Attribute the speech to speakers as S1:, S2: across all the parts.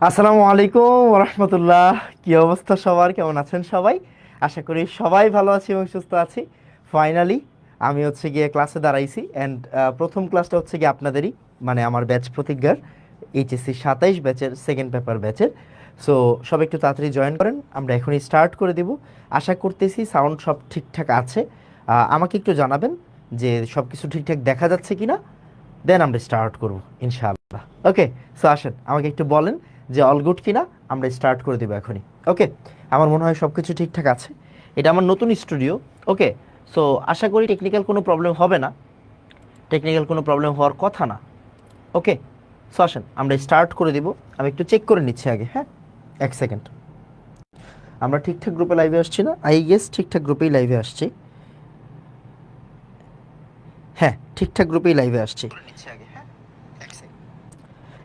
S1: আসসালামু আলাইকুম রহমতুল্লাহ। কি অবস্থা সবার, কেমন আছেন সবাই? আশা করি সবাই ভালো আছি এবং সুস্থ আছি। ফাইনালি আমি হচ্ছে গিয়ে ক্লাসে দাঁড়াইছি অ্যান্ড প্রথম ক্লাসটা হচ্ছে গিয়ে আপনাদেরই, মানে আমার ব্যাচ প্রতিজ্ঞার এইচএসসি 27 ব্যাচের সেকেন্ড পেপার ব্যাচের। সো সব একটু তাড়াতাড়ি জয়েন করেন, আমরা এখনই স্টার্ট করে দেব। আশা করতেছি সাউন্ড সব ঠিকঠাক আছে। আমাকে একটু জানাবেন যে সব কিছু ঠিকঠাক দেখা যাচ্ছে কিনা, দেন আমরা স্টার্ট করব ইনশাআল্লাহ। ওকে, সো আসেন আমাকে একটু বলেন যে অল গুড কিনা, আমরা স্টার্ট করে দেবো এখনই। ওকে, আমার মনে হয় সব কিছু ঠিকঠাক আছে। এটা আমার নতুন স্টুডিও। ওকে, সো আশা করি টেকনিক্যাল কোনো প্রবলেম হবে না, টেকনিক্যাল কোনো প্রবলেম হওয়ার কথা না। ওকে, সো আসেন আমরা স্টার্ট করে দিব। আমি একটু চেক করে নিচ্ছি আগে, হ্যাঁ, এক সেকেন্ড। আমরা ঠিকঠাক গ্রুপে লাইভে আসছি না? আই গেস ঠিকঠাক গ্রুপেই লাইভে আসছি। হ্যাঁ, ঠিকঠাক গ্রুপেই লাইভে আসছি।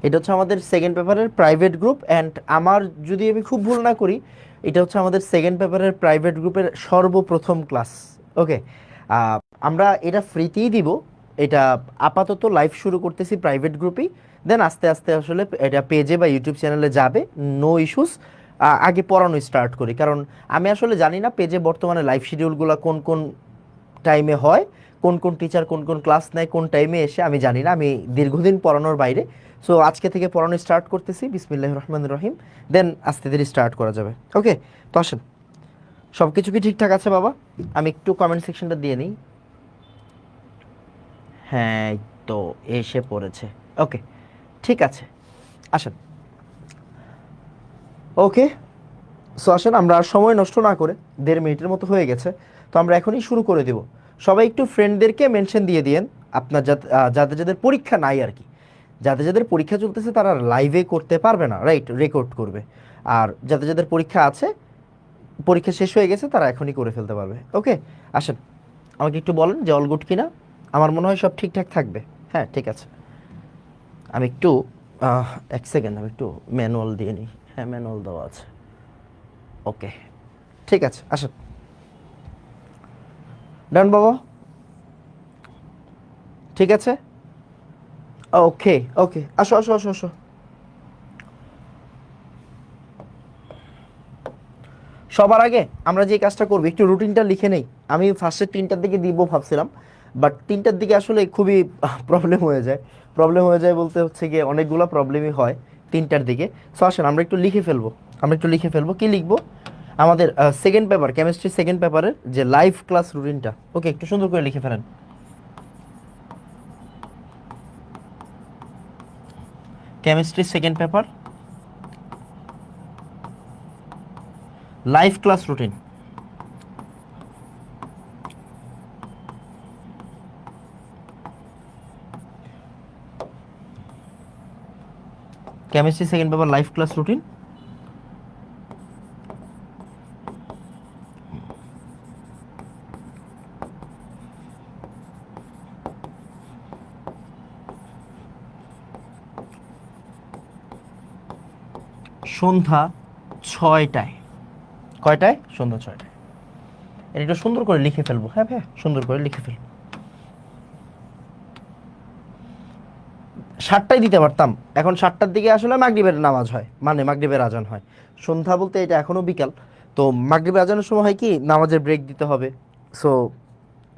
S1: এটা হচ্ছে আমাদের সেকেন্ড পেপারের প্রাইভেট গ্রুপ অ্যান্ড আমার, যদি আমি খুব ভুল না করি, এটা হচ্ছে আমাদের সেকেন্ড পেপারের প্রাইভেট গ্রুপের সর্বপ্রথম ক্লাস। ওকে, আমরা এটা ফ্রিতেই দিব। এটা আপাতত লাইভ শুরু করতেছি প্রাইভেট গ্রুপেই, দেন আস্তে আস্তে আসলে এটা পেজে বা ইউটিউব চ্যানেলে যাবে। No issues. আগে পড়ানো স্টার্ট করি, কারণ আমি আসলে জানি না পেজে বর্তমানে লাইভ শিডিউলগুলো কোন কোন টাইমে হয়, কোন কোন টিচার কোন কোন ক্লাস নেয় কোন টাইমে এসে, আমি জানি না। আমি দীর্ঘদিন পড়ানোর বাইরে। সো আজকে থেকে পড়ানো স্টার্ট করতেছি, বিসমিল্লাহির রহমানির রহিম। দেন আস্তে ধীরে স্টার্ট করা যাবে। ওকে, তো আসেন, সব কিছু কি ঠিকঠাক আছে বাবা? আমি একটু কমেন্ট সেকশনটা দিয়ে নিই। হ্যাঁ, এই তো এসে পড়েছে। ওকে, ঠিক আছে, আসেন। ওকে, সো আসেন আমরা আর সময় নষ্ট না করে, 1.5 মিনিটের মতো হয়ে গেছে, তো আমরা এখনই শুরু করে দেব। সবাই একটু ফ্রেন্ডদেরকে মেনশন দিয়ে দিয়েন, আপনার যাদের যাদের পরীক্ষা নাই আর কি। যাদের যাদের পরীক্ষা চলতেছে তারা লাইভে করতে পারবে না, রাইট, রেকর্ড করবে। আর যাদের যাদের পরীক্ষা আছে, পরীক্ষা শেষ হয়ে গেছে, তারা এখনই করে ফেলতে পারবে। ওকে, আসেন আমাকে একটু বলেন যে অল গুড কিনা। আমার মনে হয় সব ঠিকঠাক থাকবে। হ্যাঁ, ঠিক আছে। আমি একটু এক সেকেন্ড, আমি একটু ম্যানুয়াল দিয়ে নিই। হ্যাঁ, ম্যানুয়াল দেওয়া আছে। ওকে, ঠিক আছে, আসেন। ডান বাবা, ঠিক আছে। ওকে ওকে, আসো আসো আসো আসো। সবার আগে আমরা যে কাজটা করবো, একটু রুটিনটা লিখে নেই। আমি ফার্স্টে 3টার দিকে দিব ভাবছিলাম, বাট 3টার দিকে আসলে খুবই প্রবলেম হয়ে যায়। প্রবলেম হয়ে যায় বলতে হচ্ছে গিয়ে অনেকগুলো প্রবলেমই হয় 3টার দিকে। সো আসেন আমরা একটু লিখে ফেলবো। আমরা একটু লিখে ফেলবো, কি লিখবো? আমাদের সেকেন্ড পেপার, কেমিস্ট্রি সেকেন্ড পেপারের যে লাইভ ক্লাস রুটিনটা। ওকে, একটু সুন্দর করে লিখে ফেলেন। Chemistry second paper live class routine. Chemistry second paper live class routine. সন্ধ্যা 6টায়। কয়টায়? সন্ধ্যা 6টায়। এটা একটু সুন্দর করে লিখে ফেলবো। হ্যাঁ হ্যাঁ, সুন্দর করে লিখে ফেলবো। 7টায় দিতে পারতাম, এখন 7টার দিকে আসলে মাগরিবের নামাজ হয়, মানে মাগরিবের আজান হয়। সন্ধ্যা বলতে এটা এখনো বিকাল। তো মাগরিবের আজানের সময় হয় কি, নামাজের ব্রেক দিতে হবে। সো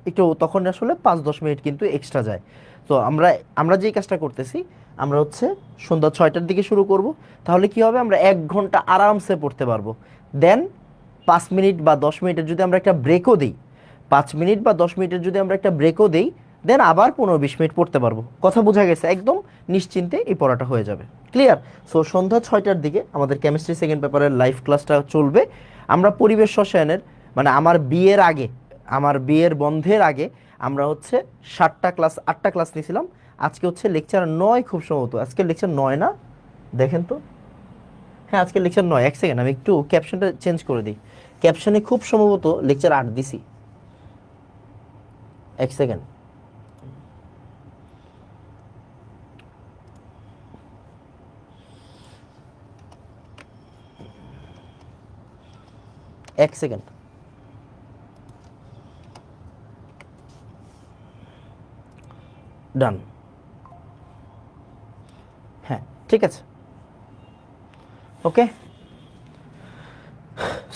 S1: একটু তখন আসলে 5-10 মিনিট কিন্তু এক্সট্রা যায়। তো আমরা আমরা যেই কাজটা করতেছি, আমরা হচ্ছে সন্ধ্যা 6টার দিকে শুরু করব। তাহলে কি হবে, আমরা 1 ঘন্টা আরামসে পড়তে পারবো। দেন 5 মিনিট বা 10 মিনিটের যদি আমরা একটা ব্রেকও দিই, 5 মিনিট বা 10 মিনিটের যদি আমরা একটা ব্রেকও দিই, দেন আবার 15-20 মিনিট পড়তে পারবো। কথা বোঝা গেছে? একদম নিশ্চিন্তে এই পড়াটা হয়ে যাবে। ক্লিয়ার? সো সন্ধ্যা 6টার দিকে আমাদের কেমিস্ট্রি সেকেন্ড পেপারের লাইভ ক্লাসটা চলবে। আমরা পরিবেশ রসায়নের, মানে আমার বিয়ের আগে, আমার বিয়ের বন্ধের আগে আমরা হচ্ছে 8টা ক্লাস নিয়েছিলাম। আজকে হচ্ছে লেকচার 9, খুব সম্ভবত আজকে লেকচার 9 না? দেখেন তো। হ্যাঁ, আজকে লেকচার 9। এক সেকেন্ড, আমি একটু ক্যাপশনটা চেঞ্জ করে দিই। ক্যাপশনে খুব সম্ভবত লেকচার 8 দিছি। এক সেকেন্ড। এক সেকেন্ড। ডান। হ্যাঁ, ঠিক আছে। ওকে,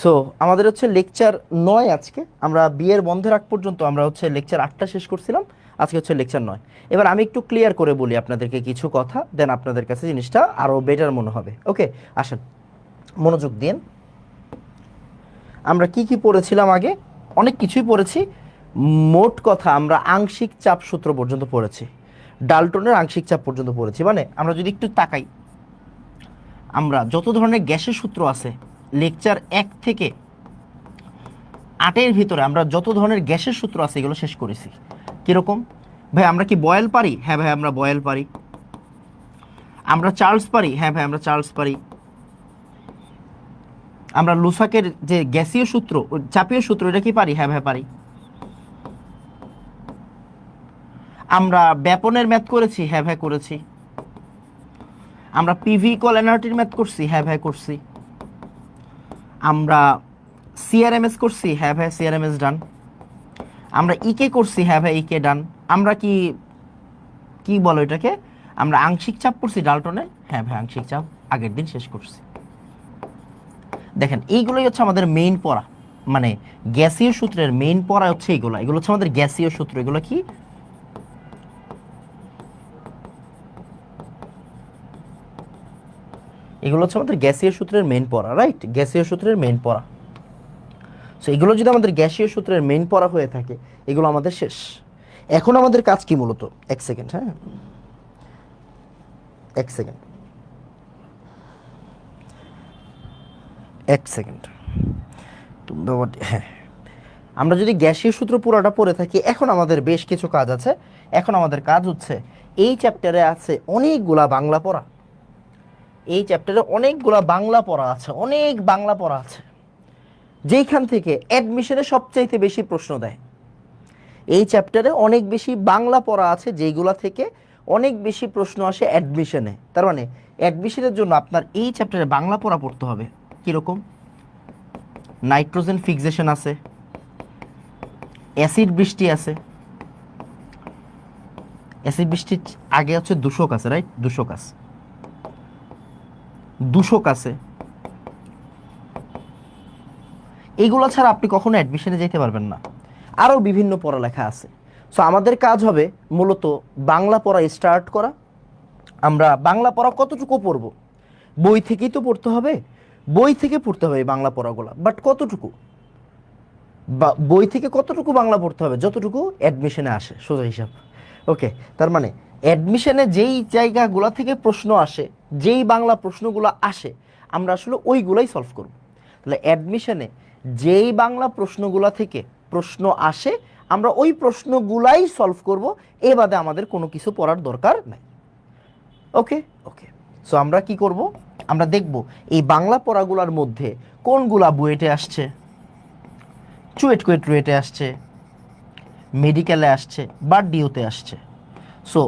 S1: সো আমাদের হচ্ছে লেকচার 9 আজকে। আমরা বিয়ের বন্ধের আগ পর্যন্ত আমরা হচ্ছে লেকচার 8টা শেষ করছিলাম, আজকে হচ্ছে লেকচার 9। এবার আমি একটু ক্লিয়ার করে বলি আপনাদেরকে কিছু কথা, দেন আপনাদের কাছে জিনিসটা আরও বেটার মনে হবে। ওকে, আসেন মনোযোগ দিন। আমরা কি কি পড়েছিলাম আগে? অনেক কিছুই পড়েছি। মোট কথা আমরা আংশিক চাপ সূত্র পর্যন্ত পড়েছি, ডাল্টনের আংশিক চাপ পর্যন্ত পড়েছি। মানে আমরা যদি একটু তাকাই, আমরা যত ধরনের গ্যাসের সূত্র আছে লেকচার 1 থেকে 8-এর ভিতরে আমরা যত ধরনের গ্যাসের সূত্র আছে এগুলো শেষ করেছি। কিরকম ভাই? আমরা কি বয়েল পারি? হ্যাঁ ভাই আমরা বয়েল পারি। আমরা চার্লস পারি? হ্যাঁ ভাই আমরা চার্লস পারি। আমরা লুসাকের যে গ্যাসীয় সূত্র, চাপীয় সূত্র, এটা কি পারি? হ্যাঁ ভাই পারি। আমরা ব্যাপনের ম্যাথ করেছি? হ্যাঁ ভাই করেছি। আমরা পিভি ইকুয়াল এনআরটির ম্যাথ করছি? হ্যাঁ ভাই করছি। আমরা সিআরএমএস করছি? হ্যাঁ ভাই সিআরএমএস ডান। আমরা ইকে করছি? হ্যাঁ ভাই ইকে ডান। আমরা কি কি বলো এটাকে, আমরা আংশিক চাপ করছি ডাল্টনের? হ্যাঁ ভাই আংশিক চাপ আগের দিন শেষ করছি। দেখেন এইগুলোই হচ্ছে আমাদের মেইন পড়া, মানে গ্যাসীয় সূত্রের মেইন পড়া হচ্ছে এইগুলো। এগুলো হচ্ছে আমাদের গ্যাসীয় সূত্র। এগুলো কি? এগুলো হচ্ছে আমাদের গ্যাসীয় সূত্রের মেইন পড়া, রাইট? গ্যাসীয় সূত্রের মেইন পড়া। সো এগুলো যদি আমাদের গ্যাসীয় সূত্রের মেইন পড়া হয়ে থাকে, এগুলো আমাদের শেষ। এখন আমাদের কাজ কি মূলত? এক সেকেন্ড, হ্যাঁ এক সেকেন্ড, এক সেকেন্ড। হ্যাঁ, আমরা যদি গ্যাসীয় সূত্র পুরোটা পড়ে থাকি, এখন আমাদের বেশ কিছু কাজ আছে। এখন আমাদের কাজ হচ্ছে, এই চ্যাপ্টারে আছে অনেকগুলা বাংলা পড়া। এই চ্যাপ্টারে অনেকগুলা বাংলা পড়া আছে, অনেক বাংলা পড়া আছে, যেইখান থেকে অ্যাডমিশনে সবচাইতে বেশি প্রশ্ন দেয়। এই চ্যাপ্টারে অনেক বেশি বাংলা পড়া আছে, যেইগুলা থেকে অনেক বেশি প্রশ্ন আসে অ্যাডমিশনে। তার মানে অ্যাডমিশনের জন্য আপনার এই চ্যাপ্টারে বাংলা পড়া পড়তে হবে। কীরকম? নাইট্রোজেন ফিক্সেশন আছে, অ্যাসিড বৃষ্টি আছে। অ্যাসিড বৃষ্টির আগে হচ্ছে দূষক আছে, রাইট? দূষক আছে, দূষক আছে। এইগুলো ছাড়া আপনি কখনো অ্যাডমিশনে যেতে পারবেন না। আরও বিভিন্ন পড়ালেখা আছে। সো আমাদের কাজ হবে মূলত বাংলা পড়া স্টার্ট করা। আমরা বাংলা পড়া কতটুকু পড়ব? বই থেকেই তো পড়তে হবে, বই থেকে পড়তে হবে এই বাংলা পড়াগুলো। বাট কতটুকু? বই থেকে কতটুকু বাংলা পড়তে হবে? যতটুকু অ্যাডমিশনে আসে, সোজা হিসাব। ওকে, তার মানে অ্যাডমিশনে যেই জায়গাগুলো থেকে প্রশ্ন আসে, যেই বাংলা প্রশ্নগুলো আসে, আমরা আসলে ওইগুলাই সলভ করব। তাহলে অ্যাডমিশনে যেই বাংলা প্রশ্নগুলো থেকে প্রশ্ন আসে, আমরা ওই প্রশ্নগুলাই সলভ করব। এ বাদে আমাদের কোনো কিছু পড়ার দরকার নাই। ওকে ওকে, সো আমরা কি করব? আমরা দেখব এই বাংলা পড়াগুলোর মধ্যে কোনগুলা বুয়েটে আসছে, চুয়েট কুয়েট রুয়েটে আসছে, মেডিকেলে আসছে, বা ডিউতে আসছে। সো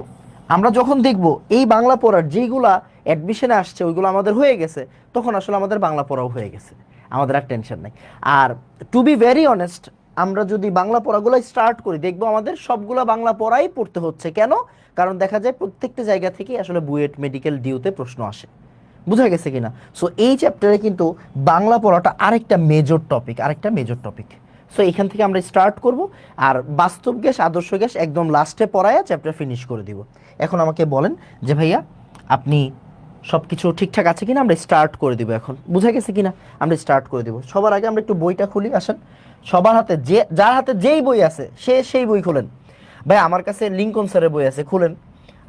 S1: আমরা যখন দেখব এই বাংলা পড়ার যেইগুলা অ্যাডমিশনে আসছে ওইগুলো আমাদের হয়ে গেছে, তখন আসলে আমাদের বাংলা পড়াও হয়ে গেছে, আমাদের আর টেনশন নাই। আর টু বি ভেরি অনেস্ট, আমরা যদি বাংলা পড়াগুলো স্টার্ট করি, দেখবো আমাদের সবগুলা বাংলা পড়াই পড়তে হচ্ছে। কেন? কারণ দেখা যায় প্রত্যেকটা জায়গা থেকেই আসলে বুয়েট, মেডিকেল, ডিউতে প্রশ্ন আসে। বুঝা গেছে কিনা? সো এই চ্যাপ্টারে কিন্তু বাংলা পড়াটা আরেকটা মেজর টপিক, আরেকটা মেজর টপিক। সো এখান থেকে আমরা স্টার্ট করব, আর বাস্তব গ্যাস, আদর্শ গ্যাস একদম লাস্টে পড়ায় চ্যাপ্টার ফিনিশ করে দিব। এখন আমাকে বলেন যে ভাইয়া আপনি সব কিছু ঠিকঠাক আছে কিনা, আমরা স্টার্ট করে দিব। এখন বুঝা গেছে কিনা? আমরা স্টার্ট করে দিব। সবার আগে আমরা একটু বইটা খুলি, আসেন। সবার হাতে যার হাতে যেই বই আছে সে সেই বই খুলেন। ভাই আমার কাছে লিঙ্কন স্যারের বই আছে, খুলেন।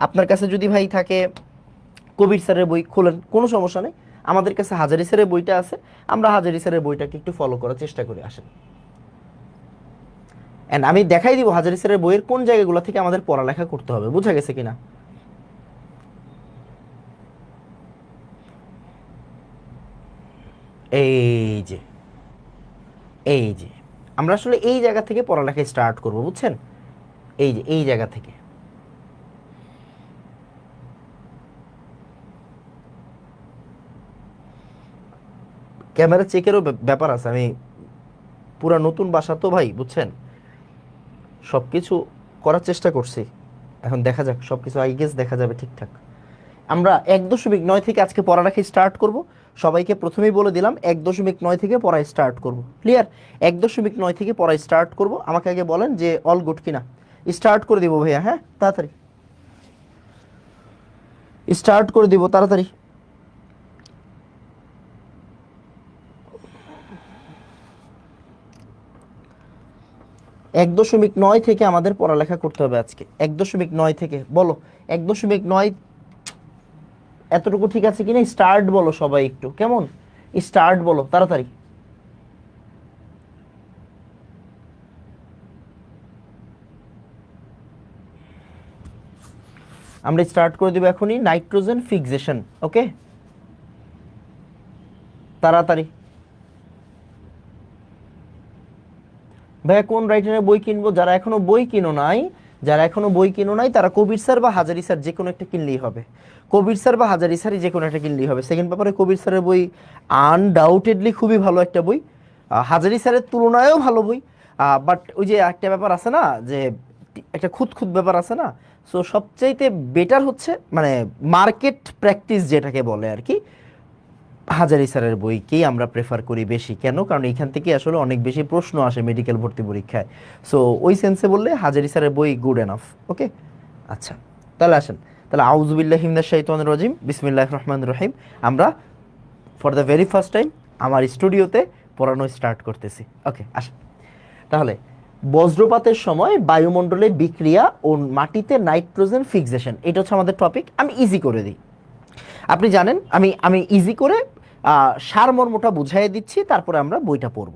S1: আপনার কাছে যদি ভাই থাকে কবির স্যারের বই, খুলেন, কোনো সমস্যা নেই। আমাদের কাছে হাজারি স্যারের বইটা আছে, আমরা হাজারি স্যারের বইটাকে একটু ফলো করার চেষ্টা করি, আসেন। অ্যান্ড আমি দেখাই দিব হাজারি স্যারের বইয়ের কোন জায়গাগুলো থেকে আমাদের পড়ালেখা করতে হবে। বুঝা গেছে কিনা? এই যে এই যে আমরা আসলে এই জায়গা থেকে পড়ালেখা স্টার্ট করব, বুঝছেন? এই যে এই জায়গা থেকে। ক্যামেরা চেকেরও ব্যাপার আছে। আমি পুরা নতুন বাসা তো ভাই, বুঝছেন? সব কিছু করার চেষ্টা করছি। এখন দেখা যাক, সব কিছু আই গেস দেখা যাবে ঠিকঠাক। আমরা 1.9 থেকে আজকে পড়ালেখা স্টার্ট করব। সবাইকে প্রথমেই বলে দিলাম 1.9 থেকে পড়া স্টার্ট করব। ক্লিয়ার? 1.9 থেকে পড়া স্টার্ট করব। আমাকে আগে বলেন যে অল গুড কিনা। স্টার্ট করে দিব ভাইয়া, হ্যাঁ তাড়াতাড়ি স্টার্ট করে দিব, তাড়াতাড়ি। এক দশমিক নয় থেকে আমাদের পড়ালেখা করতে হবে আজকে। 1.9 থেকে বলো 1.9 এতটুকু ঠিক আছে কিনা? স্টার্ট বলো সবাই একটু, কেমন? স্টার্ট বলো তাড়াতাড়ি। আমরা স্টার্ট করে দেব এখনই নাইট্রোজেন ফিক্সেশন। ওকে, তাড়াতাড়ি। ভাইয়া কোন রাইটারের বই কিনবো? যারা এখনো বই কিনো নাই তারা কবির স্যার বা হাজারি স্যার যে কোনো একটা কিনলেই হবে। কবির স্যার বা হাজারি স্যারই যে কোনো একটা কিনলেই হবে। সেকেন্ড পেপারে কবির স্যারের বই আনডাউটেডলি খুবই ভালো একটা বই, হাজারি স্যারের তুলনায়ও ভালো বই। বাট ওই যে একটা ব্যাপার আছে না, যে একটা খুঁত ব্যাপার আছে না, সো সবচাইতে বেটার হচ্ছে মানে মার্কেট প্র্যাকটিস যেটাকে বলে আর কি, হাজারি স্যারের বইকেই আমরা প্রেফার করি বেশি। কেন? কারণ এইখান থেকে আসলে অনেক বেশি প্রশ্ন আসে মেডিকেল ভর্তি পরীক্ষায়। সো ওই সেন্সে বললে হাজারি স্যারের বই গুড এনাফ। ওকে, আচ্ছা তাহলে আসেন, তাহলে আউযুবিল্লাহি মিনাশ শাইতানির রাজিম, বিসমিল্লাহির রহমানির রহিম। আমরা for the very first time আমার স্টুডিওতে পড়ানো স্টার্ট করতেছি। ওকে আসেন তাহলে। বজ্রপাতের সময় বায়ুমণ্ডলে বিক্রিয়া ও মাটিতে নাইট্রোজেন ফিক্সেশন, এটা হচ্ছে আমাদের টপিক। আমি ইজি করে দিই, আপনি জানেন আমি ইজি করে সারমর্মটা বুঝাই দিচ্ছি, তারপরে আমরা বইটা পড়ব।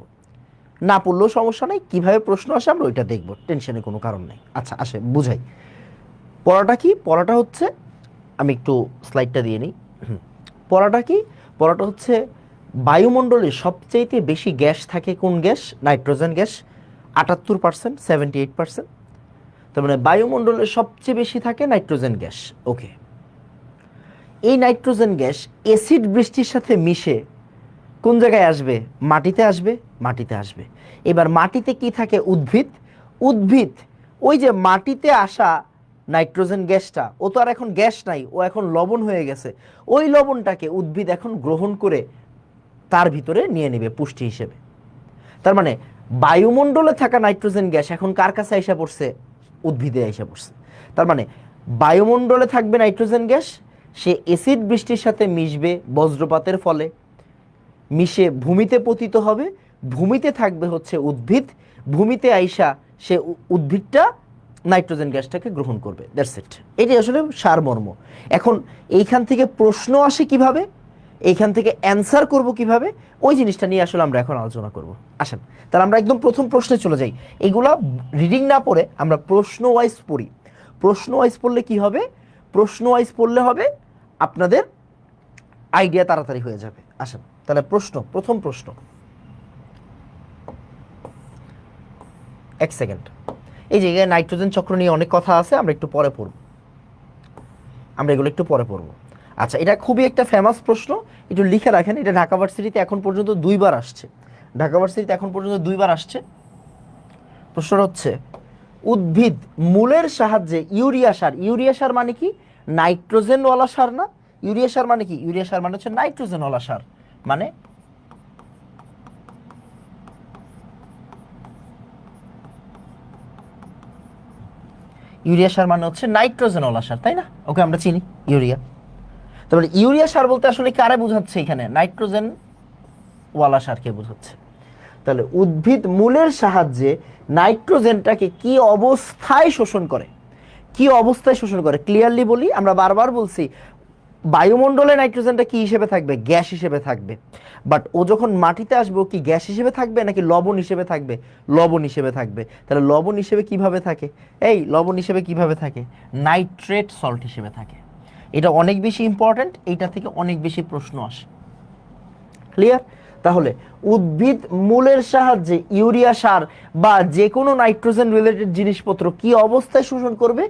S1: না পড়লেও সমস্যা নেই, কিভাবে প্রশ্ন আসে আমরা ওইটা দেখব, টেনশনের কোনো কারণ নেই। আচ্ছা আসে বুঝাই। পড়াটা কি? পড়াটা হচ্ছে, আমি একটু স্লাইডটা দিয়ে নিই। পড়াটা কি? পড়াটা হচ্ছে বায়ুমণ্ডলে সবচেয়ে বেশি গ্যাস থাকে কোন গ্যাস? Nitrogen gas 78%, 78%। তার মানে বায়ুমণ্ডলে সবচেয়ে বেশি থাকে নাইট্রোজেন গ্যাস। ওকে, এই নাইট্রোজেন গ্যাস অ্যাসিড বৃষ্টির সাথে মিশে কোন জায়গায় আসবে? মাটিতে আসবে, মাটিতে আসবে। এবার মাটিতে কি থাকে? উদ্ভিদ। উদ্ভিদ ওই যে মাটিতে আসা নাইট্রোজেন গ্যাসটা, ও তো আর এখন গ্যাস নাই, ও এখন লবণ হয়ে গেছে। ওই লবণটাকে উদ্ভিদ এখন গ্রহণ করে তার ভিতরে নিয়ে নেবে পুষ্টি হিসেবে। তার মানে বায়ুমণ্ডলে থাকা নাইট্রোজেন গ্যাস এখন কার কাছে আইসা পড়ছে? উদ্ভিদে আইসা পড়ছে। তার মানে বায়ুমণ্ডলে থাকবে নাইট্রোজেন গ্যাস, সে অ্যাসিড বৃষ্টির সাথে মিশবে বজ্রপাতের ফলে, মিশে ভূমিতে পতিত হবে। ভূমিতে থাকবে হচ্ছে উদ্ভিদ, ভূমিতে আইসা সে উদ্ভিদটা নাইট্রোজেন গ্যাসটাকে গ্রহণ করবে। দ্যাটস ইট, এটাই আসলে সারমর্ম। এখন এইখান থেকে প্রশ্ন আসে কিভাবে, এইখান থেকে অ্যান্সার করব কিভাবে, ওই জিনিসটা নিয়ে আসলে আমরা এখন আলোচনা করব। আসেন তাহলে আমরা একদম প্রথম প্রশ্নে চলে যাই। এগুলা রিডিং না পড়ে আমরা প্রশ্ন ওয়াইজ পড়ি। প্রশ্ন ওয়াইজ পড়লে কি হবে? প্রশ্ন ওয়াইজ পড়লে হবে আপনাদের আইডিয়া তাড়াতাড়ি হয়ে যাবে। আসেন তাহলে প্রথম প্রশ্ন। এক সেকেন্ড, এই যে নাইট্রোজেন চক্র নিয়ে অনেক কথা আছে, আমরা একটু পরে পড়ব, আমরা এগুলো একটু পরে পড়ব। আচ্ছা, এটা খুবই একটা ফেমাস প্রশ্ন, একটু লিখে রাখেন। এটা ঢাকা ভার্সিটিতে এখন পর্যন্ত 2বার আসছে। ঢাকা ভার্সিটিতে এখন পর্যন্ত 2বার আসছে। প্রশ্নটা হচ্ছে, উদ্ভিদ মূলের সাহায্যে ইউরিয়া সার, ইউরিয়া সার মানে কি? নাইট্রোজেনওয়ালা সার না? ইউরিয়া সার মানে কি? ইউরিয়া সার মানে হচ্ছে নাইট্রোজেনওয়ালা সার। মানে ইউরিয়া সার মানে হচ্ছে নাইট্রোজেনওয়ালা সার, তাই না? ওকে, আমরা চিনি ইউরিয়া। তারপরে ইউরিয়া সার বলতে আসলে কারে বোঝাচ্ছে এখানে? নাইট্রোজেন ওয়ালা সারকে বোঝাচ্ছে। তাহলে উদ্ভিদ মূলের সাহায্যে নাইট্রোজেনটাকে কি অবস্থায় শোষণ করে? কি অবস্থায় শোষণ করে? ক্লিয়ারলি বলি, আমরা বারবার বলছি বায়ুমণ্ডলে নাইট্রোজেনটা কি হিসেবে থাকবে? গ্যাস হিসেবে থাকবে। বাট ও যখন মাটিতে আসবে, ও কি গ্যাস হিসেবে থাকবে নাকি লবণ হিসেবে থাকবে? লবণ হিসেবে থাকবে। তাহলে লবণ হিসেবে কিভাবে থাকে? এই লবণ হিসেবে কিভাবে থাকে? নাইট্রেট সল্ট হিসেবে থাকে। এটা অনেক বেশি ইম্পর্ট্যান্ট, এইটা থেকে অনেক বেশি প্রশ্ন আসে। ক্লিয়ার? তাহলে উদ্ভিদ মূলের সাহায্যে ইউরিয়া সার বা যে কোনো নাইট্রোজেন রিলেটেড জিনিসপত্র কি অবস্থায় শোষণ করবে?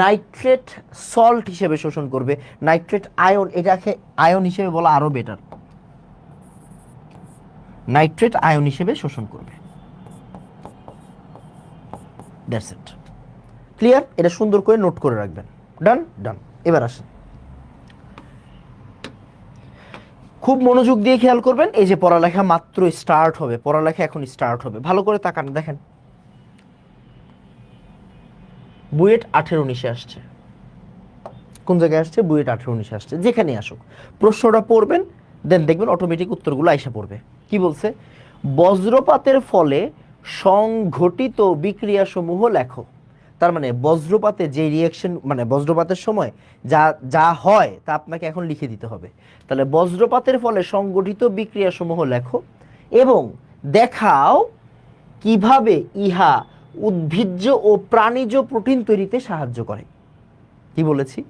S1: নাইট্রেট সল্ট হিসেবে শোষণ করবে। নাইট্রেট আয়ন, এটাকে আয়ন হিসেবে বলা আরো বেটার। নাইট্রেট আয়ন হিসেবে শোষণ করবে। That's it. ক্লিয়ার? এটা সুন্দর করে নোট করে রাখবেন। ডান ডান। এবার আসেন, খুব মনোযোগ দিয়ে খেয়াল করবেন, এই যে পড়ালেখা মাত্র স্টার্ট হবে, পড়ালেখা এখন স্টার্ট হবে, ভালো করে তাকান দেখেন। বুয়েট 18-19 আসছে, কোন জায়গায় আসছে? বুয়েট 18-19 আসছে, যেখানে আসুক প্রশ্নটা পড়বেন, দেন দেখবেন অটোমেটিক উত্তরগুলো আইসা পড়বে। কি বলছে? বজ্রপাতের ফলে সংঘটিত বিক্রিয়াসমূহ লেখো। তার মানে বজ্রপাতে যে রিয়াকশন, মানে বজ্রপাতের সময় যা যা হয় তা আপনাকে এখন লিখে দিতে হবে। তাহলে বজ্রপাতের ফলে সংঘটিত বিক্রিয়াসমূহ লেখো এবং দেখাও কিভাবে ইহা উদ্ভিজ্জ ও প্রাণীজ প্রোটিন তৈরিতে সাহায্য করে। কি বলেছি?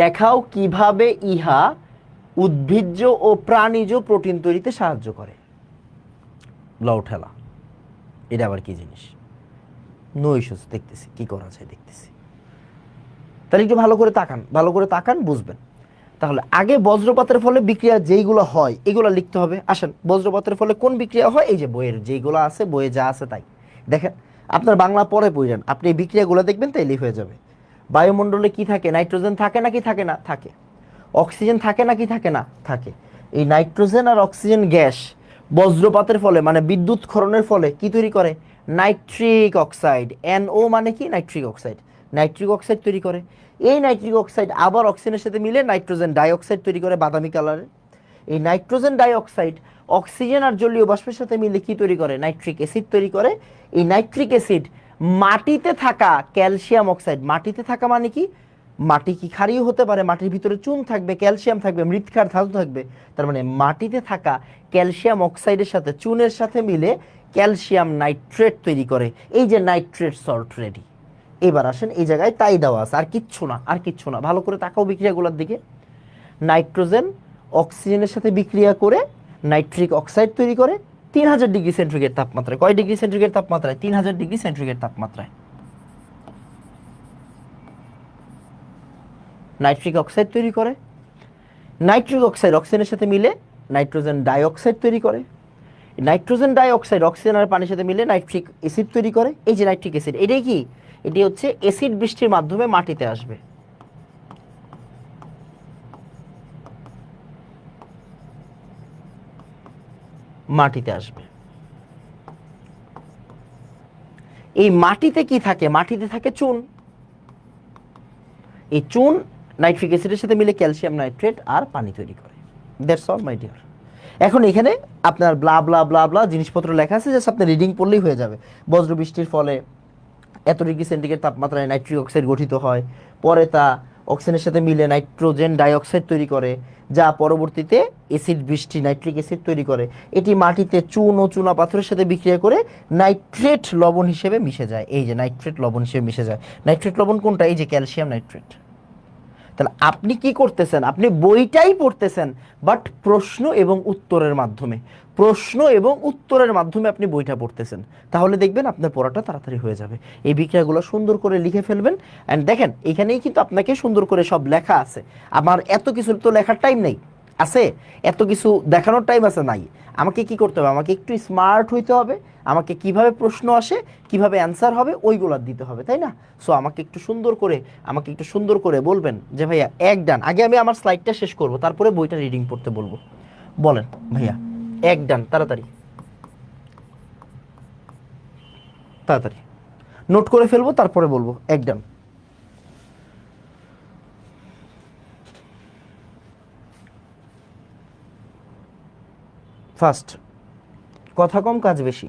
S1: দেখাও কিভাবে ইহা উদ্ভিজ্জ ও প্রাণীজ প্রোটিন তৈরিতে সাহায্য করে। লও ঠেলা, এটা আবার কি জিনিস? নো ইস্যুস, দেখতেছি কি করা যায়, দেখতেছি। তাহলে একটু ভালো করে তাকান, ভালো করে তাকান, বুঝবেন। তাহলে আগে বজ্রপাতের ফলে বিক্রিয়া যেইগুলো হয় এগুলো লিখতে হবে। আসেন, বজ্রপাতের ফলে কোন বিক্রিয়া হয়? এই যে বইয়ের যেইগুলো আছে, বইয়ে যা আছে তাই দেখেন। আপনার বাংলা পরে পড়েন, আপনি এই বিক্রিয়াগুলো দেখবেন, তাইলেই হয়ে যাবে। বায়ুমণ্ডলে কি থাকে? নাইট্রোজেন থাকে নাকি থাকে না? থাকে। অক্সিজেন থাকে নাকি থাকে না? থাকে। এই নাইট্রোজেন আর অক্সিজেন গ্যাস বজ্রপাতের ফলে, মানে বিদ্যুৎ ক্ষরণের ফলে কি তৈরি করে? Nitric oxide. NO মানে কি? Nitric oxide. নাইট্রিক অক্সাইড তৈরি করে। এই নাইট্রিক অক্সাইড আবার অক্সিজেনের সাথে মিলে নাইট্রোজেন ডাইঅক্সাইড তৈরি করে, বাদামি কালারের। এই নাইট্রোজেন ডাইঅক্সাইড অক্সিজেন আর জলীয় বাষ্পের সাথে মিলে কি তৈরি করে? নাইট্রিক অ্যাসিড তৈরি করে। এই নাইট্রিক অ্যাসিড মাটিতে থাকা ক্যালসিয়াম অক্সাইড, মাটিতে থাকা মানে কি? মাটি কি ক্ষারীয় হতে পারে? মাটির ভিতরে চুন থাকবে, ক্যালসিয়াম থাকবে, মৃৎক্ষার ধাতু থাকবে। তার মানে মাটিতে থাকা ক্যালসিয়াম অক্সাইডের সাথে, চুনের সাথে মিলে ক্যালসিয়াম নাইট্রেট তৈরি করে। এই যে নাইট্রেট সল্ট রেডি। এবার আসেন, এই জায়গায় তাই দেওয়া আছে, আর কিচ্ছু না, আর কিচ্ছু না। ভালো করে তাকাও বিক্রিয়াগুলোর দিকে। নাইট্রোজেন অক্সিজেনের সাথে বিক্রিয়া করে নাইট্রিক অক্সাইড তৈরি করে 3000 ডিগ্রি সেন্টিগ্রেড তাপমাত্রায়। কয় ডিগ্রি সেন্টিগ্রেড তাপমাত্রায়? 3000 ডিগ্রি সেন্টিগ্রেড তাপমাত্রায়। নাইট্রিক অক্সাইড তৈরি করে। নাইট্রিক অক্সাইড অক্সিজেনের সাথে মিলে নাইট্রোজেন ডাইঅক্সাইড তৈরি করে। নাইট্রোজেন ডাইঅক্সাইড অক্সিজেন আর পানির সাথে মিলে নাইট্রিক অ্যাসিড তৈরি করে। এই যে নাইট্রিক অ্যাসিড, এটাই কি? এটি হচ্ছে অ্যাসিড বৃষ্টির মাধ্যমে মাটিতে আসবে। মাটিতে আসবে। এই মাটিতে কি থাকে? মাটিতে থাকে চুন। এই চুন নাইট্রিক অ্যাসিডের সাথে মিলে ক্যালসিয়াম নাইট্রেট আর পানি তৈরি করে। That's all my dear. এখন এখানে আপনার ব্লা ব্লা ব্লা ব্লা জিনিসপত্র লেখা আছে, জাস্ট আপনি রিডিং পড়লেই হয়ে যাবে। বজ্র বৃষ্টির ফলে এত ডিগ্রি সেন্টিগ্রেড তাপমাত্রায় নাইট্রিক অক্সাইড গঠিত হয়, পরে তা অক্সিজেনের সাথে মিলে নাইট্রোজেন ডাইঅক্সাইড তৈরি করে, যা পরবর্তীতে অ্যাসিড বৃষ্টি নাইট্রিক অ্যাসিড তৈরি করে। এটি মাটিতে চুন ও চুনা পাথরের সাথে বিক্রিয়া করে নাইট্রেট লবণ হিসেবে মিশে যায়। এই যে নাইট্রেট লবণ হিসেবে মিশে যায়। নাইট্রেট লবণ কোনটা? এই যে ক্যালসিয়াম নাইট্রেট। তাহলে আপনি কি করতেছেন? আপনি বইটাই পড়তেছেন, বাট প্রশ্ন এবং উত্তরের মাধ্যমে, প্রশ্ন এবং উত্তরের মাধ্যমে আপনি বইটা পড়তেছেন। তাহলে দেখবেন আপনার পড়াটা তাড়াতাড়ি হয়ে যাবে। এই বিক্রিয়াগুলো সুন্দর করে লিখে ফেলবেন। অ্যান্ড দেখেন, এখানেই কিন্তু আপনাকে সুন্দর করে সব লেখা আছে। আমার এত কিছু তো লেখার টাইম নেই, আছে এত কিছু দেখানোর টাইম আছে নাই। আমাকে কি করতে হবে? আমাকে একটু স্মার্ট হইতে হবে। আমাকে কিভাবে প্রশ্ন আসে, কিভাবে অ্যান্সার হবে, ওইগুলো দিতে হবে, তাই না? সো আমাকে একটু সুন্দর করে বলবেন যে ভাইয়া এক ডান। আগে আমি আমার স্লাইডটা শেষ করব, তারপরে বইটা রিডিং পড়তে বলবো। বলেন ভাইয়া এক ডান, তাড়াতাড়ি তাড়াতাড়ি নোট করে ফেলবো, তারপরে বলবো এক ডান। ফার্স্ট, কথা কম কাজ বেশি।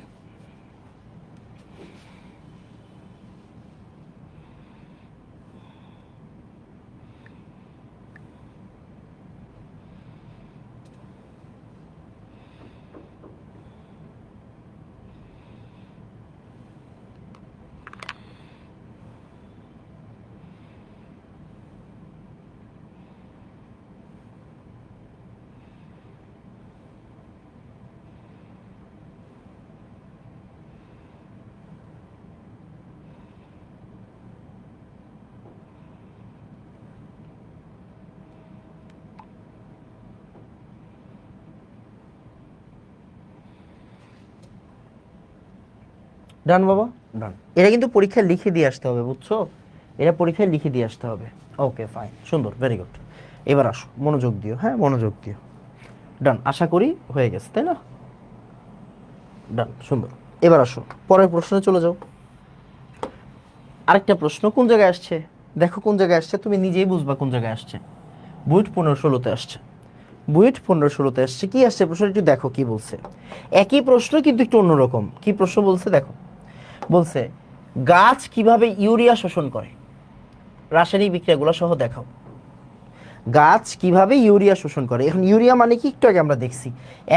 S1: ডান বাবা, ডান। এটা কিন্তু পরীক্ষায় লিখে দিয়ে আসতে হবে, বুঝছো? এটা পরীক্ষায় লিখে দিয়ে আসতে হবে। ওকে ফাইন, সুন্দর, ভেরি গুড। এবার আসো, মনোযোগ দিও, হ্যাঁ মনোযোগ দিও। ডান, আশা করি হয়ে গেছে, তাই না? ডান, সুন্দর। এবার আসো পরের প্রশ্নে চলে যাও। আরেকটা প্রশ্ন কোন জায়গায় আসছে, দেখো কোন জায়গায় আসছে, তুমি নিজেই বুঝবা কোন জায়গায় আসছে। বুয়েট 15-16-তে আসছে। বুয়েট 15-16-তে আসছে। কি আসছে প্রশ্ন একটু দেখো কি বলছে। একই প্রশ্ন কিন্তু একটু অন্যরকম। কি প্রশ্ন বলছে দেখো। বলছে গাছ কিভাবে ইউরিয়া শোষণ করে, রাসায়নিক বিক্রিয়াগুলো সহ দেখাও। গাছ কিভাবে ইউরিয়া শোষণ করে। এখন ইউরিয়া মানে কি একটু আগে আমরা দেখছি,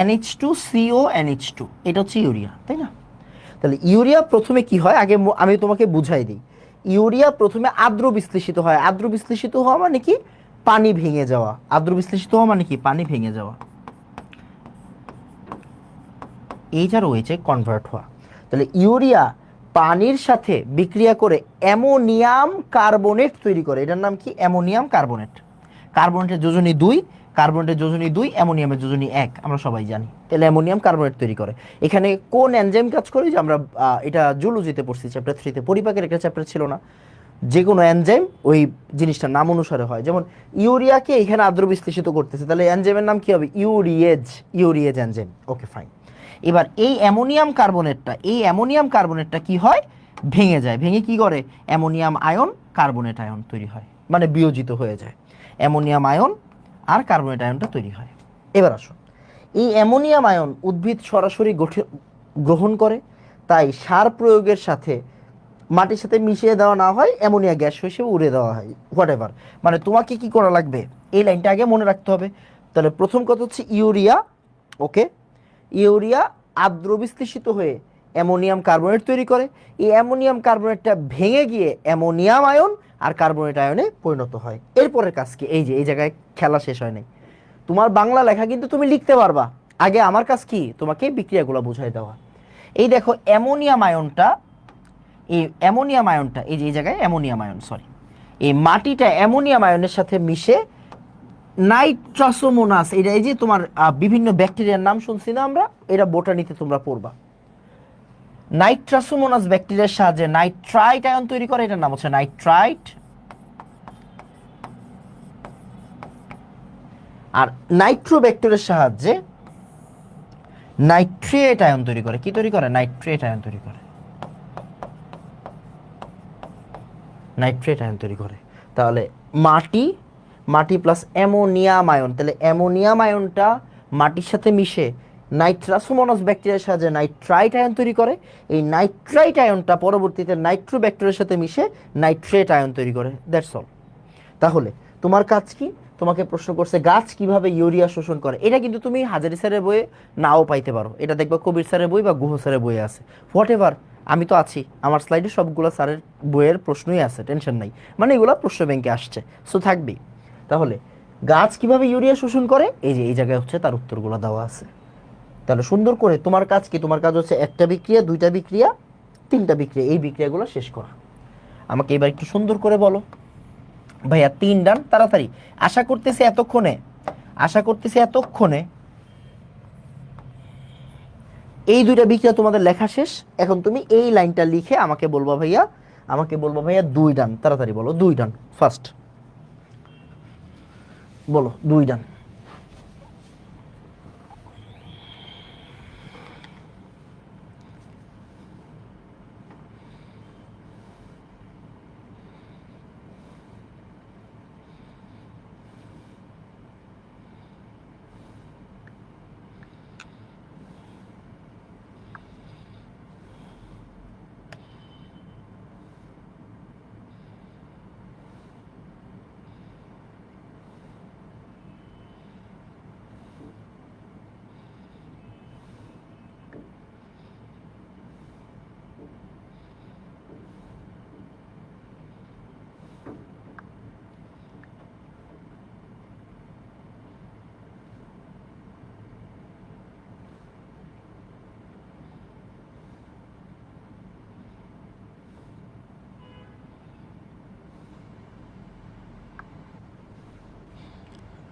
S1: NH2CO NH2, এটা হচ্ছে ইউরিয়া, তাই না? তাহলে ইউরিয়া প্রথমে কি হয় আগে আমি তোমাকে বুঝাই দিই। ইউরিয়া প্রথমে আর্দ্র বিশ্লেষিত হয়। আর্দ্র বিশ্লেষিত হওয়া মানে কি, পানি ভেঙে যাওয়া। আর্দ্র বিশ্লেষিত হওয়া মানে কি, পানি ভেঙে যাওয়া। এইটা রয়েছে কনভার্ট হওয়া। তাহলে ইউরিয়া পানির সাথে বিক্রিয়া করে অ্যামোনিয়াম কার্বনেট তৈরি করে। এটার নাম কি, অ্যামোনিয়াম কার্বনেট। কার্বনেটের যোজনী 2, কার্বনেটের যোজনী 2, অ্যামোনিয়ামের যোজনী 1, আমরা সবাই জানি। তাহলে অ্যামোনিয়াম কার্বনেট তৈরি করে। এখানে কোন এনজাইম কাজ করে, যে আমরা এটা জুলজিতে পড়ছি চ্যাপ্টার 3-তে, পরিপাকের একটা চ্যাপ্টার ছিল না, যে কোনো এনজাইম ওই জিনিসটার নাম অনুসারে হয়। যেমন ইউরিয়াকে এখানে আদ্র বিশ্লেষিত করতেছে, তাহলে এনজাইমের নাম কি হবে, ইউরিয়েজ, ইউরিয়েজ এনজাইম। Okay fine. এবার এই অ্যামোনিয়াম কার্বনেটটা, এই অ্যামোনিয়াম কার্বনেটটা কি হয়, ভেঙে যায়। ভেঙে কি করে, অ্যামোনিয়াম আয়ন কার্বনেট আয়ন তৈরি হয়, মানে বিয়োজিত হয়ে যায়। অ্যামোনিয়াম আয়ন আর কার্বনেট আয়নটা তৈরি হয়। এবার আসো, এই অ্যামোনিয়াম আয়ন উদ্ভিদ সরাসরি গ্রহণ করে, তাই সার প্রয়োগের সাথে মাটির সাথে মিশিয়ে দেওয়া না হয়, অ্যামোনিয়া গ্যাস হিসেবে উড়ে দেওয়া হয়, হোয়াট এভার। মানে তোমাকে কি করা লাগবে, এই লাইনটা আগে মনে রাখতে হবে। তাহলে প্রথম কথা হচ্ছে ইউরিয়া, ওকে, ইউরিয়া আর্দ্র বিশ্লেষিত হয়ে অ্যামোনিয়াম কার্বনেট তৈরি করে। এই অ্যামোনিয়াম কার্বনেটটা ভেঙে গিয়ে অ্যামোনিয়াম আয়ন আর কার্বনেট আয়নে পরিণত হয়। এরপরের কাজ কি, এই যে এই জায়গায় খেলা শেষ হয় নাই। তোমার বাংলা লেখা কিন্তু তুমি লিখতে পারবা, আগে আমার কাজ কি, তোমাকে বিক্রিয়াগুলো বুঝাই দেওয়া। এই দেখো অ্যামোনিয়াম আয়নটা, এই অ্যামোনিয়াম আয়নটা, এই যে এই জায়গায় অ্যামোনিয়াম আয়ন, সরি, এই মাটিটা অ্যামোনিয়াম আয়নের সাথে মিশে নাইট্রাসোমোনাস, এটা এই যে তোমার বিভিন্ন ব্যাকটেরিয়ার নাম শুনছি না আমরা, এটা বোটানিতে তোমরা পড়বা। নাইট্রাসোমোনাস ব্যাকটেরিয়ার সাহায্যে নাইট্রাইট আয়ন তৈরি করে, এটার নাম হচ্ছে নাইট্রাইট। আর নাইট্রো ব্যাকটেরিয়ার সাহায্যে নাইট্রেট আয়ন তৈরি করে। কি তৈরি করে, নাইট্রেট আয়ন তৈরি করে, নাইট্রেট আয়ন তৈরি করে। তাহলে মাটি, মাটি প্লাস অ্যামোনিয়াম আয়ন, তাহলে অ্যামোনিয়াম আয়নটা মাটির সাথে মিশে নাইট্রাসোমোনাস ব্যাকটেরিয়ার সাহায্যে নাইট্রাইট আয়ন তৈরি করে। এই নাইট্রাইট আয়নটা পরবর্তীতে নাইট্রো ব্যাকটেরিয়ার সাথে মিশে নাইট্রেট আয়ন তৈরি করে। That's all. তাহলে তোমার কাজ কি, তোমাকে প্রশ্ন করছে গাছ কিভাবে ইউরিয়া শোষণ করে। এটা কিন্তু তুমি হাজারি স্যারের বইয়ে নাও পাইতে পারো, এটা দেখবা কবির স্যারের বই বা গুহ স্যারের বইয়ে আছে, হোয়াট এভার। আমি তো আছি, আমার স্লাইডে সবগুলো স্যারের বইয়ের প্রশ্নই আছে, টেনশন নাই। মানে এগুলো প্রশ্ন ব্যাংকে আসছে, সো থাকবেই। তাহলে গাছ কিভাবে ইউরিয়া শোষণ করে, এই যে এই জায়গায় হচ্ছে তার উত্তরগুলো দেওয়া আছে। তাহলে সুন্দর করে তোমার কাজ কি, তোমার কাজ হচ্ছে একটা বিক্রিয়া, দুইটা বিক্রিয়া, তিনটা বিক্রিয়া, এই বিক্রিয়াগুলো শেষ করা। আমাকে এবার একটু সুন্দর করে বলো। ভাইয়া 3 ডান, তাড়াতাড়ি। আশা করতেছি এতক্ষণে, আশা করতেছি এতক্ষণে এই দুইটা বিক্রিয়া তোমাদের লেখা শেষ। এখন তুমি এই লাইনটা লিখে আমাকে বলবা ভাইয়া, আমাকে বলবা ভাইয়া 2 ডান, তাড়াতাড়ি বলো 2 ডান ফার্স্ট, বলো 2 ডান।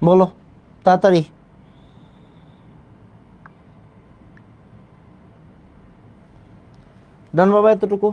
S1: বলো তাড়াতাড়ি। ডান বাবা, এতটুকু।